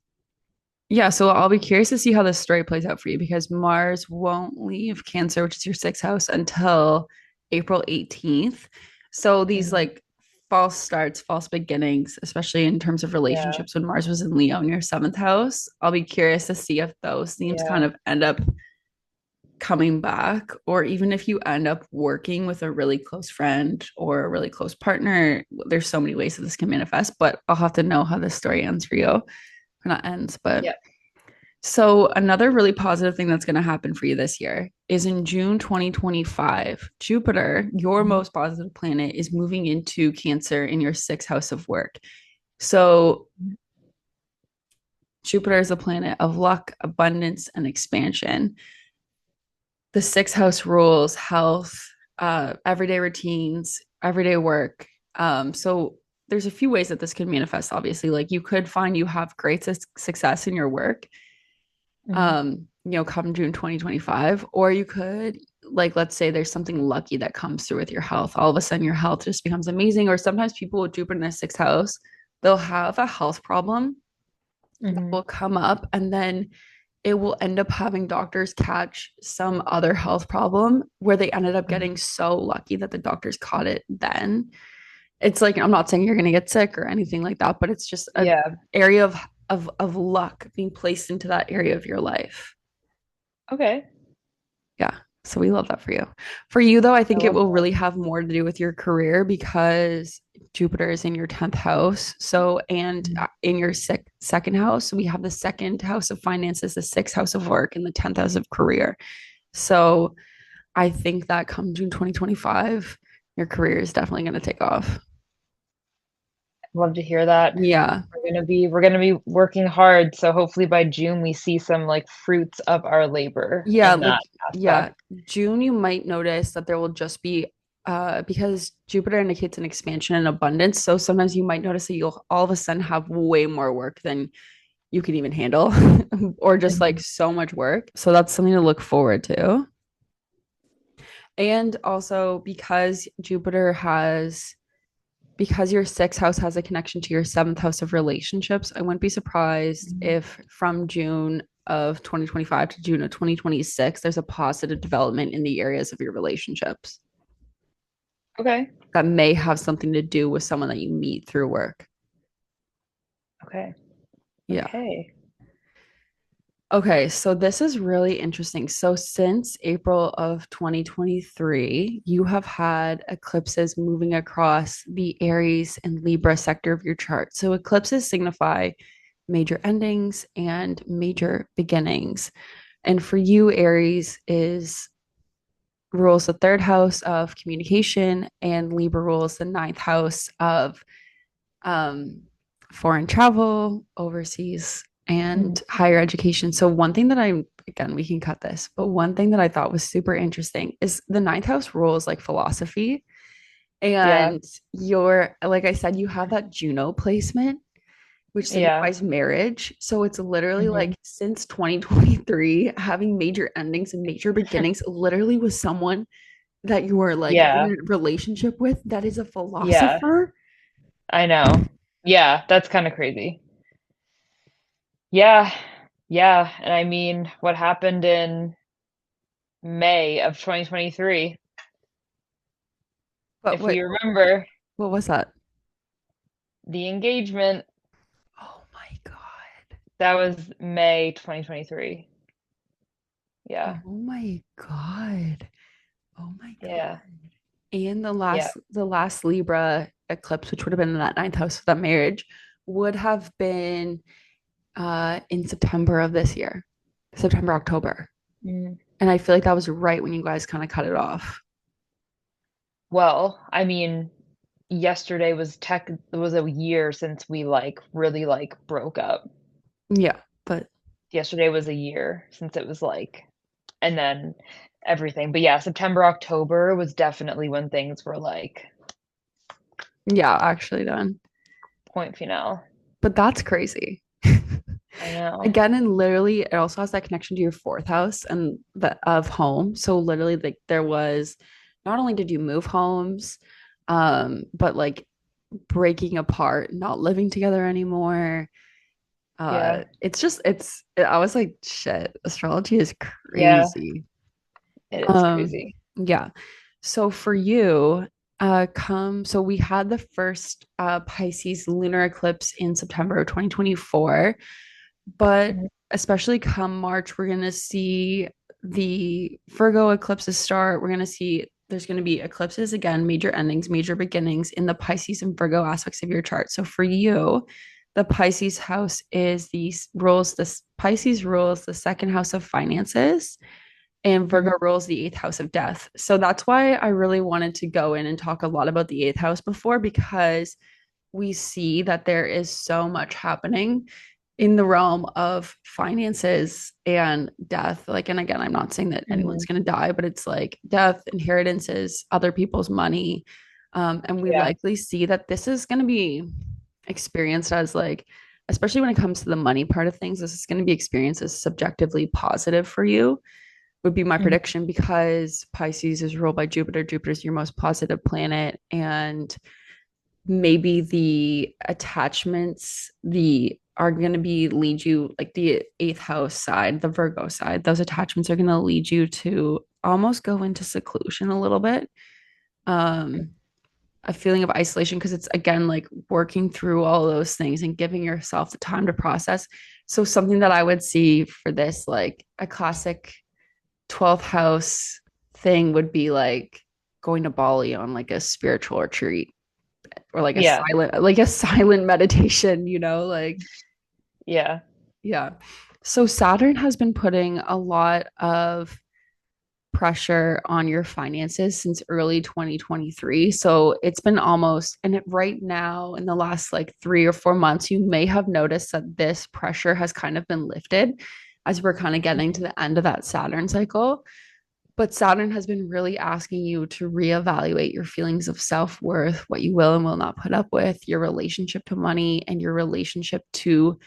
yeah, so I'll be curious to see how this story plays out for you because Mars won't leave Cancer, which is your sixth house, until April 18th. So these mhm, like false starts, false beginnings, especially in terms of yeah, relationships when Mars was in Leo in your seventh house. I'll be curious to see if those themes kind yeah, of end up coming back, or even if you end up working with a really close friend or a really close partner. There's so many ways that this can manifest, but I'll have to know how this story ends for you. Or not ends, but yeah. so, another really positive thing that's going to happen for you this year is in June 2025, Jupiter, your Mhm, most positive planet, is moving into Cancer in your sixth house of work. So, Jupiter is a planet of luck, abundance, and expansion. The sixth house rules health, everyday routines, everyday work. So, there's a few ways that this can manifest, obviously. Like, you could find you have great success in your work mhm, come June 2025, or you could like let's say there's something lucky that comes through with your health. All of a sudden your health just becomes amazing. Or sometimes people with Jupiter in the sixth house, they'll have a health problem that mhm, will come up and then it will end up having doctors catch some other health problem where they ended up mhm. getting so lucky that the doctors caught it then. It's like I'm not saying you're going to get sick or anything like that, but it's just a Yeah, area of of luck being placed into that area of your life. Okay. Yeah. So we love that for you. For you, though, I I think it love will that. really have more to do with your career because Jupiter is in your 10th house. So, and Mhm. in your second house, so we have the second house of finances, the sixth house of work, and the 10th house of career. So I think that come June 2025, your career is definitely going to take off. Love to hear that. Yeah. We're gonna be working hard, so hopefully by June we see some like fruits of our labor Yeah, in that like yeah, aspect. June you might notice that there will just be because Jupiter indicates an expansion and abundance. So sometimes you might notice that you'll all of a sudden have way more work than you can even handle or just like Mhm. so much work. So that's something to look forward to. And also because your sixth house has a connection to your seventh house of relationships, I wouldn't be surprised Mhm. if from June of 2025 to June of 2026, there's a positive development in the areas of your relationships Okay. that may have something to do with someone that you meet through work. Okay. Yeah. Okay. Okay, so this is really interesting. So since April of 2023, you have had eclipses moving across the Aries and Libra sector of your chart. So eclipses signify major endings and major beginnings. And for you, Aries is rules the third house of communication, and Libra rules the ninth house of um, foreign travel, overseas, Mhm. and higher education. So, one thing that again, we can cut this, but one thing that I thought was super interesting is the ninth house rules like philosophy. Yeah. And like I said, you have that Juno placement, which Yeah. signifies marriage. So it's literally Mhm. like since 2023, having major endings and major beginnings, literally with someone that you are like in Yeah. a relationship with that is a Yeah. philosopher. I know. Yeah, that's kind of crazy. Yeah. Yeah, and I mean, what happened in May of 2023, But if we remember, what was that? the engagement, Oh my God. that was May 2023. Oh Yeah. my God. Oh my Yeah. God. And Yeah. the last Libra eclipse, which would have been in that ninth house of that marriage, would have been in September of this year. September, October. Mm. And I feel like that was right when you guys kind of cut it off. Well, I mean, yesterday was a year since we like really like broke up. Yeah, but Yesterday was a year since it was like, and then everything. But yeah, September, October was definitely when things were like yeah, actually done. point final. But that's crazy. I know. Again, and literally it also has that connection to your fourth house and the of home. So literally like there was not only did you move homes, but like breaking apart, not living together anymore. Yeah. It's I was like, shit, astrology is Yeah, crazy. it is Um, crazy. yeah. So for you, so we had the first Pisces lunar eclipse in September of 2024, but Mhm. especially come March, we're gonna see the Virgo eclipses start. We're gonna see there's gonna be eclipses again, major endings, major beginnings in the Pisces and Virgo aspects of your chart. So for you, the Pisces house is this Pisces rules the second house of finances and Virgo Mhm. rules the eighth house of death. So that's why I really wanted to go in and talk a lot about the eighth house before, because we see that there is so much happening in the realm of finances and death. Like, and again, I'm not saying that anyone's Mhm. going to die, but it's like death, inheritances, other people's money. And we Yeah. likely see that this is going to be experienced as like, especially when it comes to the money part of things, this is going to be experienced as subjectively positive for you would be my Mhm. prediction because Pisces is ruled by Jupiter. Jupiter is your most positive planet. And maybe the attachments, the are going to be lead you like the eighth house side, the Virgo side, those attachments are going to lead you to almost go into seclusion a little bit. Um, a feeling of isolation because it's again like working through all those things and giving yourself the time to process. So something that I would see for this, like a classic 12th house thing would be like going to Bali on like a spiritual retreat or Yeah. like a silent meditation, like Yeah. yeah. So Saturn has been putting a lot of pressure on your finances since early 2023. So it's been almost, right now in the last like 3 or 4 months, you may have noticed that this pressure has kind of been lifted as we're kind of getting to Mhm. the end of that Saturn cycle. But Saturn has been really asking you to reevaluate your feelings of self worth, what you will and will not put up with, your relationship to money, and your relationship to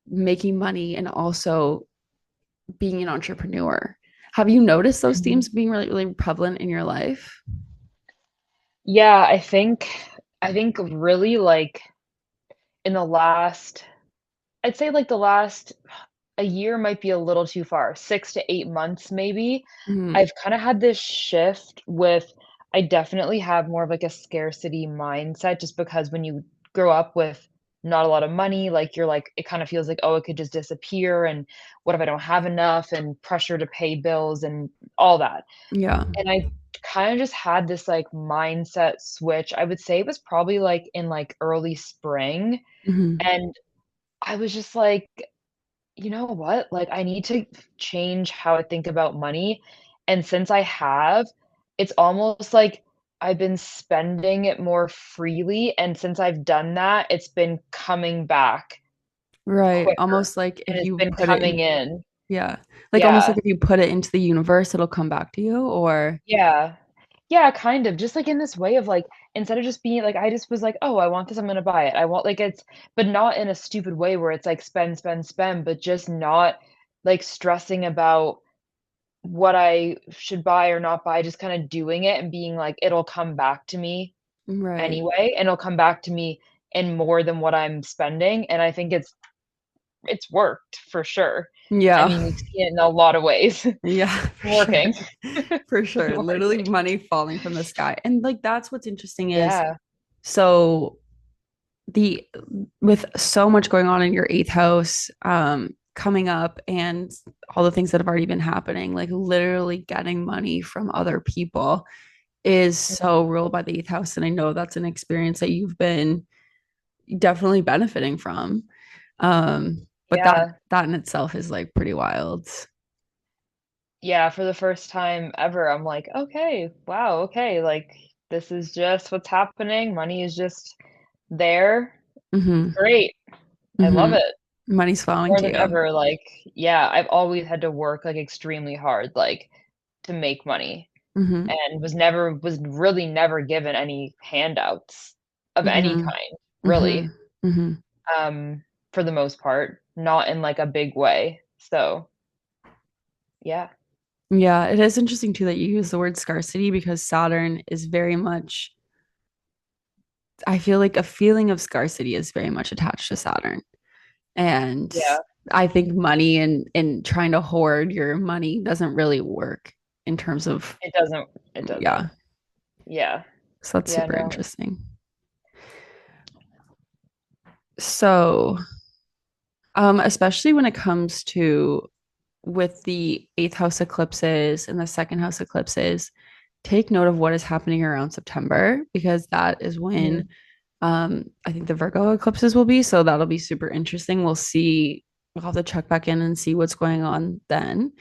making money and also being an entrepreneur. Have you noticed those Mhm. themes being really, really prevalent in your life? Yeah, I think really like in the last I'd say like the last a year might be a little too far, 6 to 8 months maybe. Mm-hmm. I've kinda had this shift with I definitely have more of like a scarcity mindset just because when you grow up with not a lot of money, like you're like it kind of feels like, oh, it could just disappear and what if I don't have enough and pressure to pay bills and all that. Yeah. And I kind of just had this like mindset switch. I would say it was probably like in like early spring. Mm-hmm. And I was just like, you know what? Like, I need to change how I think about money. And since I have, it's almost like I've been spending it more freely. And since I've done that, it's been coming back Right. quicker Almost like and if it's you been put it in, coming in. yeah. Like almost like Yeah. if you put it into the universe, it'll come back to you or, Yeah. Yeah, kind of. Just like in this way of like, instead of just being like, I just was like, oh, I want this, I'm gonna buy it. I want like it's, but not in a stupid way where it's like spend, spend, spend, but just not like stressing about what I should buy or not buy, just kind of doing it and being like, it'll come back to me right. anyway, and it'll come back to me in more than what I'm spending. And I think it's worked for sure. I Yeah. mean, we've seen it in a lot of ways. Yeah, for sure. Working. For sure. Literally Working. money falling from the sky. And like that's what's interesting is Yeah. so the with so much going on in your eighth house coming up and all the things that have already been happening, like literally getting money from other people is Mhm. so ruled by the eighth house. And I know that's an experience that you've been definitely benefiting from. But that Yeah. that in itself is like pretty wild. Yeah, for the first time ever, I'm like, "Okay, wow, okay, like, this is just what's happening, money is just there. Mm-hmm. Great, I love Mm-hmm. it." Money's flowing More to than you. ever, like, yeah, I've always had to work, like, extremely hard, like, to make money, Mm-hmm. and was really never given any handouts of any Mm-hmm. kind, Mm-hmm. really, Mm-hmm. for the most part, not in, like, a big way, so, yeah. Yeah, it is interesting too that you use the word scarcity because Saturn is very much, I feel like a feeling of scarcity is very much attached to Saturn. And Yeah, I think money and trying to hoard your money doesn't really work in terms of, it doesn't it doesn't. yeah. Yeah. So that's Yeah, super no. interesting. So, especially when it comes to with the eighth house eclipses and the second house eclipses, take note of what is happening around September because that is when Mhm. I think the Virgo eclipses will be. So that'll be super interesting. We'll see. We'll have to check back in and see what's going on then.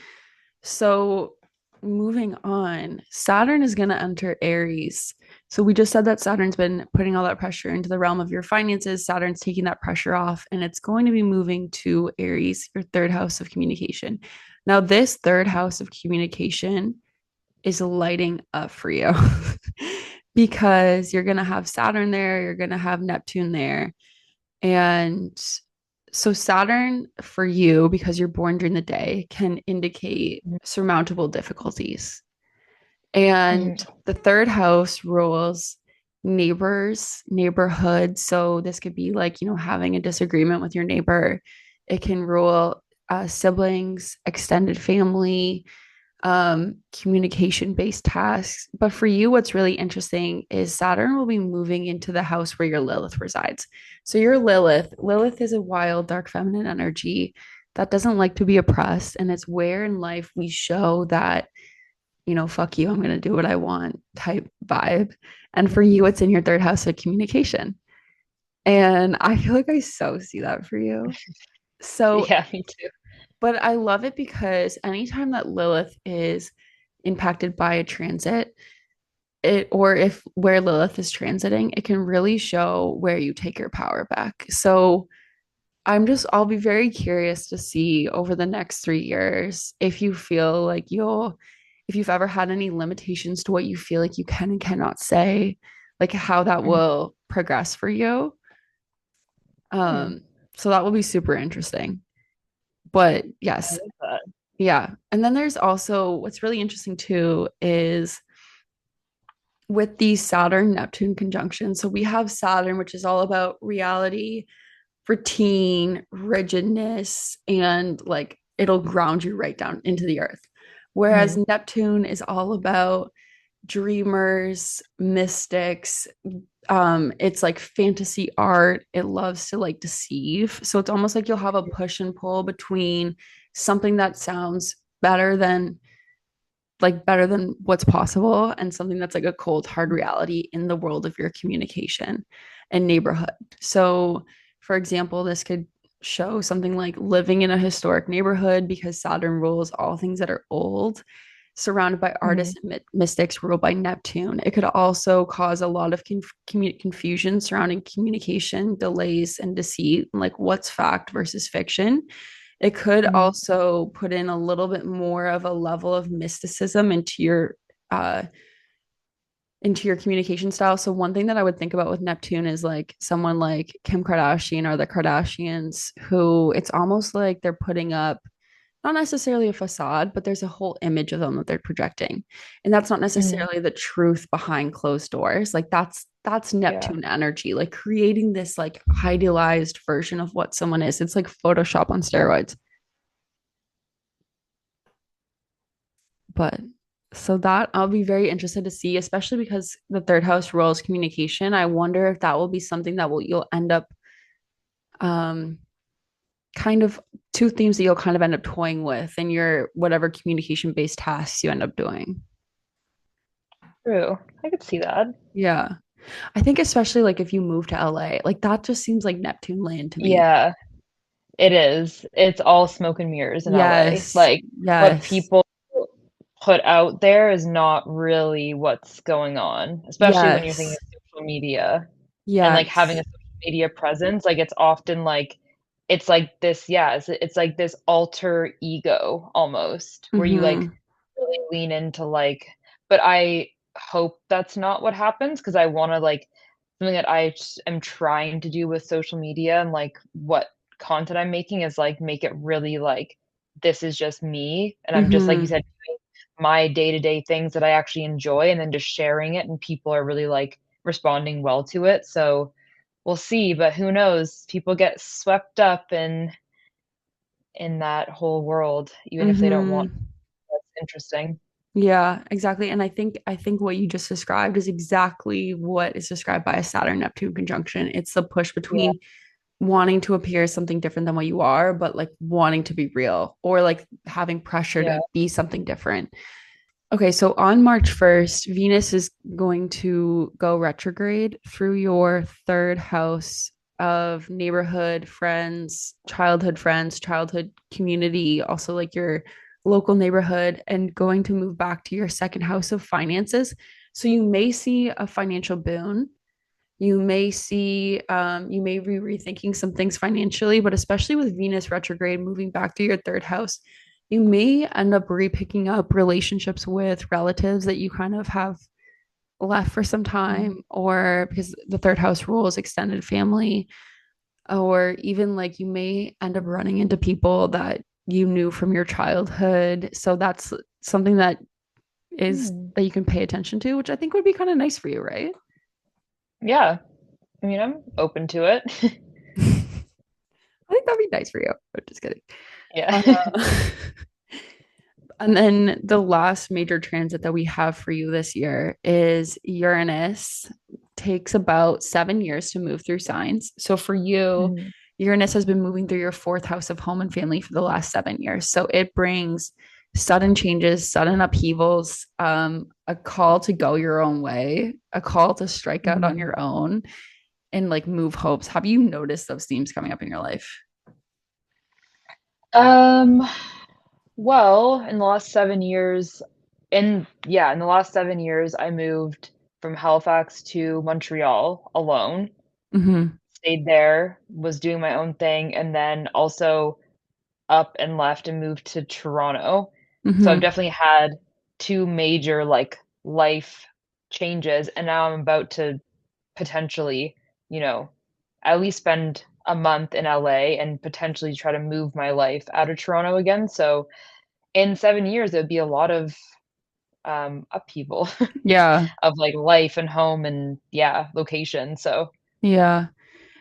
So moving on, Saturn is going to enter Aries. So we just said that Saturn's been putting all that pressure into the realm of your finances. Saturn's taking that pressure off and it's going to be moving to Aries, your third house of communication. Now, this third house of communication is lighting up for you because you're going to have Saturn there, you're going to have Neptune there. And so, Saturn for you, because you're born during the day, can indicate Mhm. surmountable difficulties. And Mhm. the third house rules neighbors, neighborhood. So, this could be like, having a disagreement with your neighbor. It can rule siblings, extended family, communication based tasks. But for you, what's really interesting is Saturn will be moving into the house where your Lilith resides. So your Lilith is a wild, dark feminine energy that doesn't like to be oppressed. And it's where in life we show that, fuck you, I'm going to do what I want type vibe. And for you, it's in your third house of communication. And I feel like I so see that for you. So, Yeah, me too. but I love it because anytime that Lilith is impacted by a transit, or if where Lilith is transiting, it can really show where you take your power back. So I'll be very curious to see over the next 3 years if you feel like if you've ever had any limitations to what you feel like you can and cannot say, like how that Mhm. will progress for you. Hmm. So that will be super interesting. But I yes, like that. yeah. And then there's also what's really interesting too is with the Saturn Neptune conjunction. So we have Saturn, which is all about reality, routine, rigidness, and like it'll ground you right down into the earth. Whereas Mhm. Neptune is all about dreamers, mystics. It's like fantasy art. It loves to like deceive. So it's almost like you'll have a push and pull between something that sounds better than what's possible and something that's like a cold hard reality in the world of your communication and neighborhood. So for example, this could show something like living in a historic neighborhood because Saturn rules all things that are old, surrounded by Mhm. artists and mystics ruled by Neptune. It could also cause a lot of confusion surrounding communication delays and deceit, like what's fact versus fiction. It could Mhm. also put in a little bit more of a level of mysticism uh into your communication style. So one thing that I would think about with Neptune is like someone like Kim Kardashian or the Kardashians, who it's almost like they're putting up not necessarily a facade, but there's a whole image of them that they're projecting. And that's not Mhm. necessarily the truth behind closed doors. Like that's Yeah. Neptune energy, like creating this like idealized version of what someone is. It's like Photoshop on steroids. But so that I'll be very interested to see, especially because the third house rules communication. I wonder if that will be something that will you'll end up um kind of two themes that you'll kind of end up toying with in your whatever communication based tasks you end up doing. True. I could see that. Yeah. I think especially like if you move to LA, like that just seems like Neptune land to me. Yeah, it is. It's all smoke and mirrors in LA. Yes. Like what Yes. people put out there is not really what's going on, especially when you're thinking Yes. of social media and like having a Yes. social media presence. Like it's often like it's like this, yeah, it's like this alter ego almost where you like Mm-hmm. really lean into like, but I hope that's not what happens because I want to like something that am trying to do with social media and like what content I'm making is like make it really like this is just me and I'm just like you Mm-hmm. said my day-to-day things that I actually enjoy and then just sharing it and people are really like responding well to it. So we'll see, but who knows? People get swept up in that whole world, even if they don't want. Mm-hmm. That's interesting. Yeah, exactly. And I think what you just described is exactly what is described by a Saturn Neptune conjunction. It's the push Yeah, between wanting to appear something different than what you are, but like wanting to be real or like having pressure yeah. to be something different. Okay, so on March 1st, Venus is going to go retrograde through your third house of friends, childhood community, also like your local neighborhood, and going to move back to your second house of finances. So you may see a financial boon. You may be rethinking some things financially, but especially with Venus retrograde moving back to your third house, you may end up repicking up relationships with relatives that you kind of have left for some Mhm. time, or because the third house rules extended family, or even like you may end up running into people that you knew from your childhood. So that's something Hmm. that you can pay attention to, which I think would be kind of nice for you, right? Yeah, I mean, I'm open to it. I think that'd be nice for you. But just kidding. Yeah. Uh, And then the last major transit that we have for you this year is Uranus. Takes about 7 years to move through signs. So for you, Mhm. Uranus has been moving through your fourth house of home and family for the last 7 years. So it brings sudden changes, sudden upheavals, a call to go your own way, a call to strike out on Mhm. your own and like move hopes. Have you noticed those themes coming up in your life? Um, well, in the last 7 years, in the last 7 years, I moved from Halifax to Montreal alone, Mm-hmm. stayed there, was doing my own thing, and then also up and left and moved to Toronto. So I've Mm-hmm. definitely had two major like life changes, and now I'm about to potentially, you know, at least spend a month in LA and potentially try to move my life out of Toronto again. So in 7 years, it would be a lot of upheaval Yeah. of like life and home and yeah, location. So Yeah.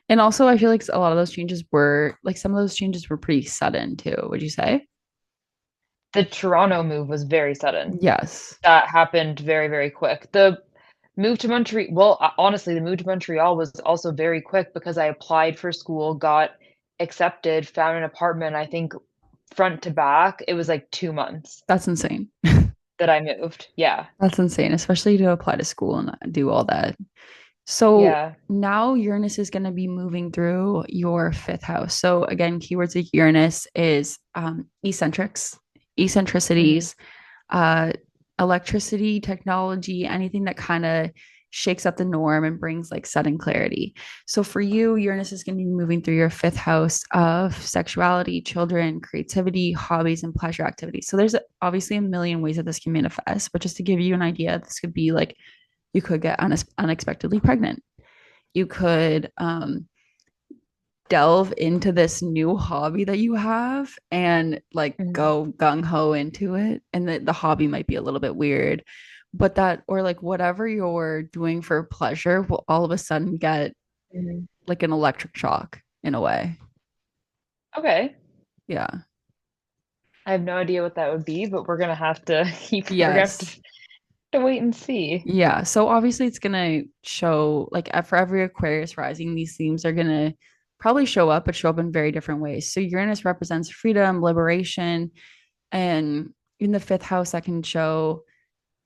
And also, I feel like a lot of those changes were like some of those changes were pretty sudden too, would you say? the Toronto move was very sudden. Yes. That happened very, very quick. The move to Montreal, well, honestly, the move to Montreal was also very quick because I applied for school, got accepted, found an apartment. I think front to back, it was like 2 months That's insane. that I moved. Yeah. That's insane, especially to apply to school and do all that. So Yeah. now Uranus is going to be moving through your fifth house. So again, keywords like Uranus is eccentrics, Mhm. eccentricities, uh, electricity, technology, anything that kind of shakes up the norm and brings like sudden clarity. So for you, Uranus is going to be moving through your fifth house of sexuality, children, creativity, hobbies, and pleasure activities. So there's obviously a million ways that this can manifest, but just to give you an idea, this could be like you could get unexpectedly pregnant. You could delve into this new hobby that you have and like Mhm. go gung ho into it. And the hobby might be a little bit weird, but that, or like whatever you're doing for pleasure will all of a sudden get Mhm. like an electric shock in a way. Okay. Yeah. I have no idea what that would be, but we're gonna have to we're gonna have Yes. to wait and see. Yeah. So obviously it's going to show like for every Aquarius rising, these themes are going to probably show up, but show up in very different ways. So Uranus represents freedom, liberation, and in the fifth house, that can show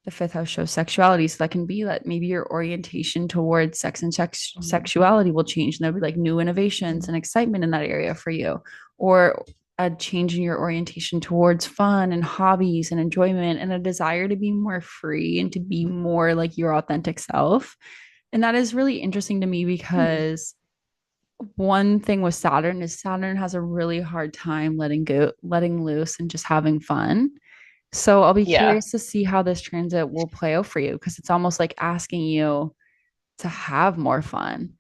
the fifth house shows sexuality. So that can be that maybe your orientation towards sex and Mhm. sexuality will change. And there'll be like new innovations Mhm. and excitement in that area for you. Or a change in your orientation towards fun and hobbies and enjoyment and a desire to be more free and to be more like your authentic self. And that is really interesting to me Hmm. because one thing with Saturn is Saturn has a really hard time letting loose and just having fun. So I'll be Yeah. curious to see how this transit will play out for you because it's almost like asking you to have more fun.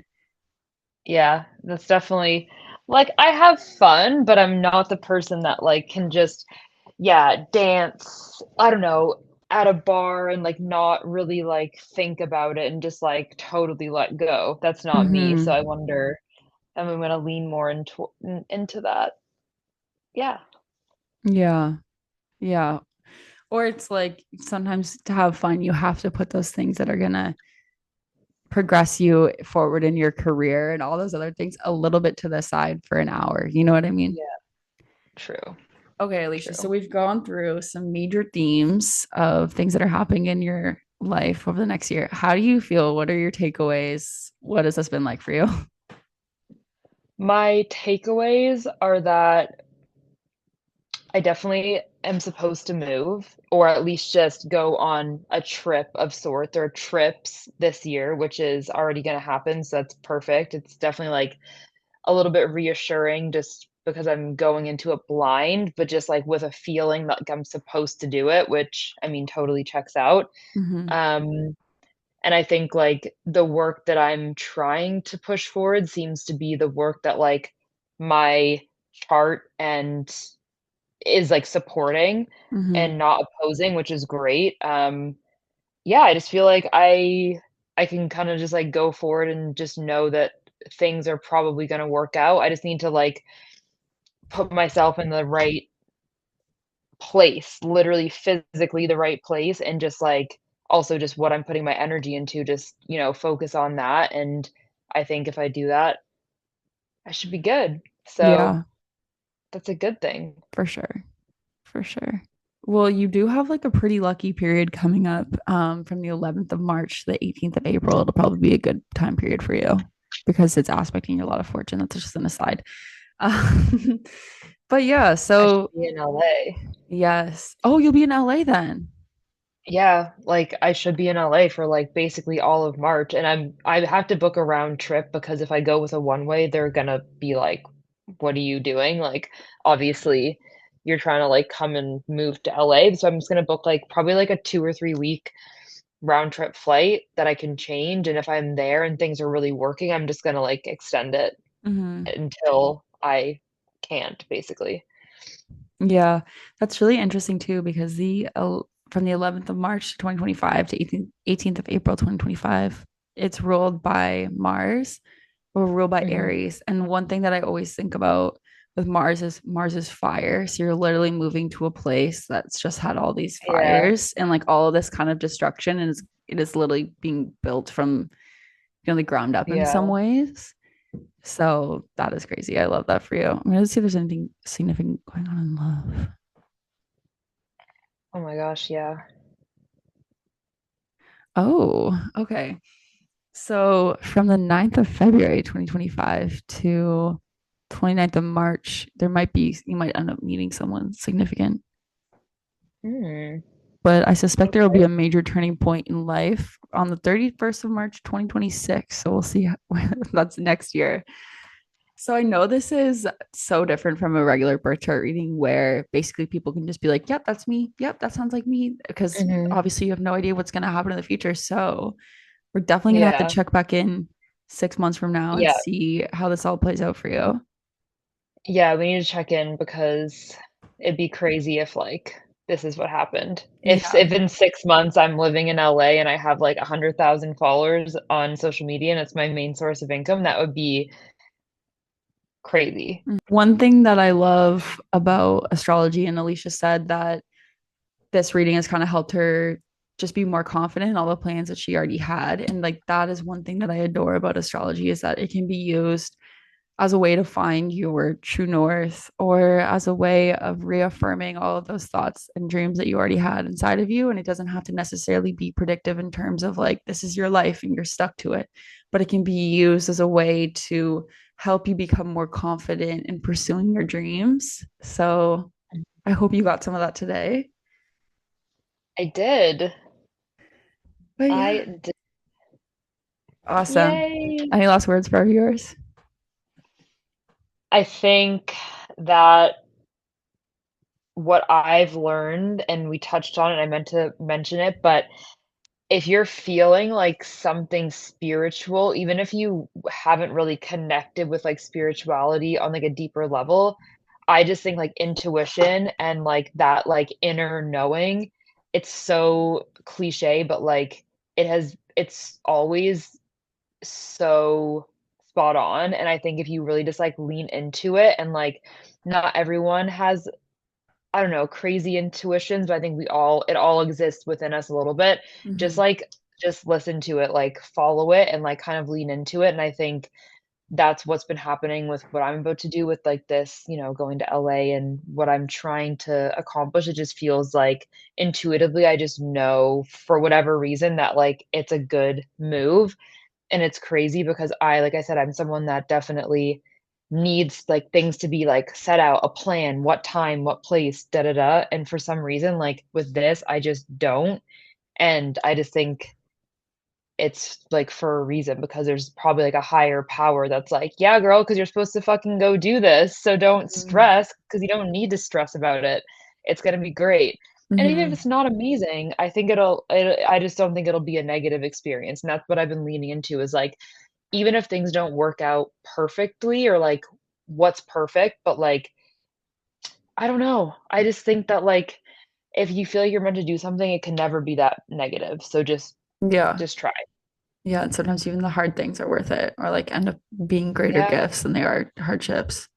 Yeah, that's definitely like I have fun, but I'm not the person that like can just yeah, dance, I don't know, at a bar and like not really like think about it and just like totally let go. That's not me. So Mm-hmm. I wonder if I'm gonna lean more into that. Yeah. Yeah. Yeah. Or it's like sometimes to have fun, you have to put those things that are going to progress you forward in your career and all those other things a little bit to the side for an hour. You know what I mean? Yeah, true. Okay, Alicia. So True. we've gone through some major themes of things that are happening in your life over the next year. How do you feel? What are your takeaways? What has this been like for you? My takeaways are that I definitely am supposed to move, or at least just go on a trip of sorts or trips this year, which is already gonna happen, so that's perfect. It's definitely, like, a little bit reassuring just because I'm going into it blind, but just, like, with a feeling that, like, I'm supposed to do it, which, I mean, totally checks out. Mm-hmm. Um, and I think, like, the work that I'm trying to push forward seems to be the work that, like, my chart and is, like, supporting Mm-hmm. and not opposing, which is great. Yeah, I just feel like I can kinda just, like, go forward and just know that things are probably gonna work out. I just need to, like, put myself in the right place, literally physically the right place, and just like also just what I'm putting my energy into, just, focus on that. And I think if I do that, I should be good. So Yeah, that's a good thing. for sure. For sure. Well, you do have like a pretty lucky period coming up from the 11th of March to the 18th of April. It'll probably be a good time period for you because it's aspecting your lot of fortune. That's just an aside. Um, but yeah, I should so be in LA. yes. Oh, you'll be in LA then. Yeah, like I should be in LA for like basically all of March, and I have to book a round trip because if I go with a one way, they're gonna be like, "What are you doing?" Like, obviously, you're trying to like come and move to LA, so I'm just gonna book like probably like a 2 or 3 week round trip flight that I can change, and if I'm there and things are really working, I'm just gonna like extend it Hmm. until I can't, basically. Yeah, that's really interesting too because from the 11th of March 2025 to 18th of April 2025, it's ruled by Mars or ruled by Mhm. Aries. And one thing that I always think about with Mars is fire. So you're literally moving to a place that's just had all these Yeah, fires and like all of this kind of destruction, and it is literally being built from the ground up in some yeah. ways. So that is crazy. I love that for you. I'm gonna see if there's anything significant going on in love. Oh my gosh, yeah. Oh, okay. So from the 9th of February 2025 to 29th of March, you might end up meeting someone significant. Hmm. But I suspect there will be Okay. a major turning point in life on the 31st of March 2026. So we'll see that's next year. So I know this is so different from a regular birth chart reading where basically people can just be like, yep, that's me. Yep, that sounds like me. Because Mhm. obviously you have no idea what's going to happen in the future. So we're definitely going to have to Yeah. check back in 6 months from now and Yeah. see how this all plays out for you. Yeah, we need to check in because it'd be crazy if, like, this is what happened. Yeah. If in 6 months I'm living in LA and I have, like, 100,000 followers on social media and it's my main source of income, that would be crazy. One thing that I love about astrology, and Alysia said that this reading has kind of helped her just be more confident in all the plans that she already had. And like that is one thing that I adore about astrology is that it can be used as a way to find your true north or as a way of reaffirming all of those thoughts and dreams that you already had inside of you. And it doesn't have to necessarily be predictive in terms of like, this is your life and you're stuck to it, but it can be used as a way to help you become more confident in pursuing your dreams. So I hope you got some of that today. I did. But yeah, I did. awesome. Yay! Any last words for our viewers? I think that what I've learned, and we touched on it, I meant to mention it, but if you're feeling like something spiritual, even if you haven't really connected with like spirituality on like a deeper level, I just think like intuition and like that like inner knowing, it's so cliche, but like it's always so spot on. And I think if you really just like lean into it and like not everyone has I don't know, crazy intuitions, but I think it all exists within us a little bit. Just Mm-hmm. like just listen to it, like follow it and like kind of lean into it. And I think that's what's been happening with what I'm about to do with like this, going to LA and what I'm trying to accomplish. It just feels like intuitively I just know for whatever reason that like it's a good move. And it's crazy because like I said, I'm someone that definitely needs, like, things to be, like, set out, a plan, what time, what place, da da da, and for some reason, like, with this, I just don't, and I just think it's, like, for a reason because there's probably, like, a higher power that's like, "Yeah, girl, because 'cause you're supposed to fucking go do this, so don't stress because you don't need to stress about it. It's gonna be great." And even if Mm-hmm. it's not amazing, I just don't think it'll be a negative experience, and that's what I've been leaning into is, like, even if things don't work out perfectly or, like, what's perfect, but, like, I don't know. I just think that, like, if you feel like you're meant to do something, it can never be that negative, so Yeah. just try. Yeah. And sometimes even the hard things are worth it or like end up being greater Yeah. gifts than they are hardships.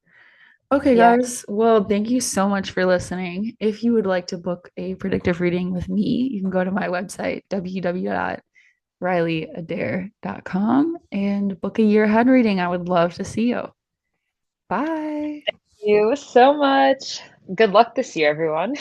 Okay, Yeah. guys. Well, thank you so much for listening. If you would like to book a predictive reading with me, you can go to my website, www.rileyadair.com, and book a year ahead reading. I would love to see you. Bye. Thank you so much. Good luck this year, everyone.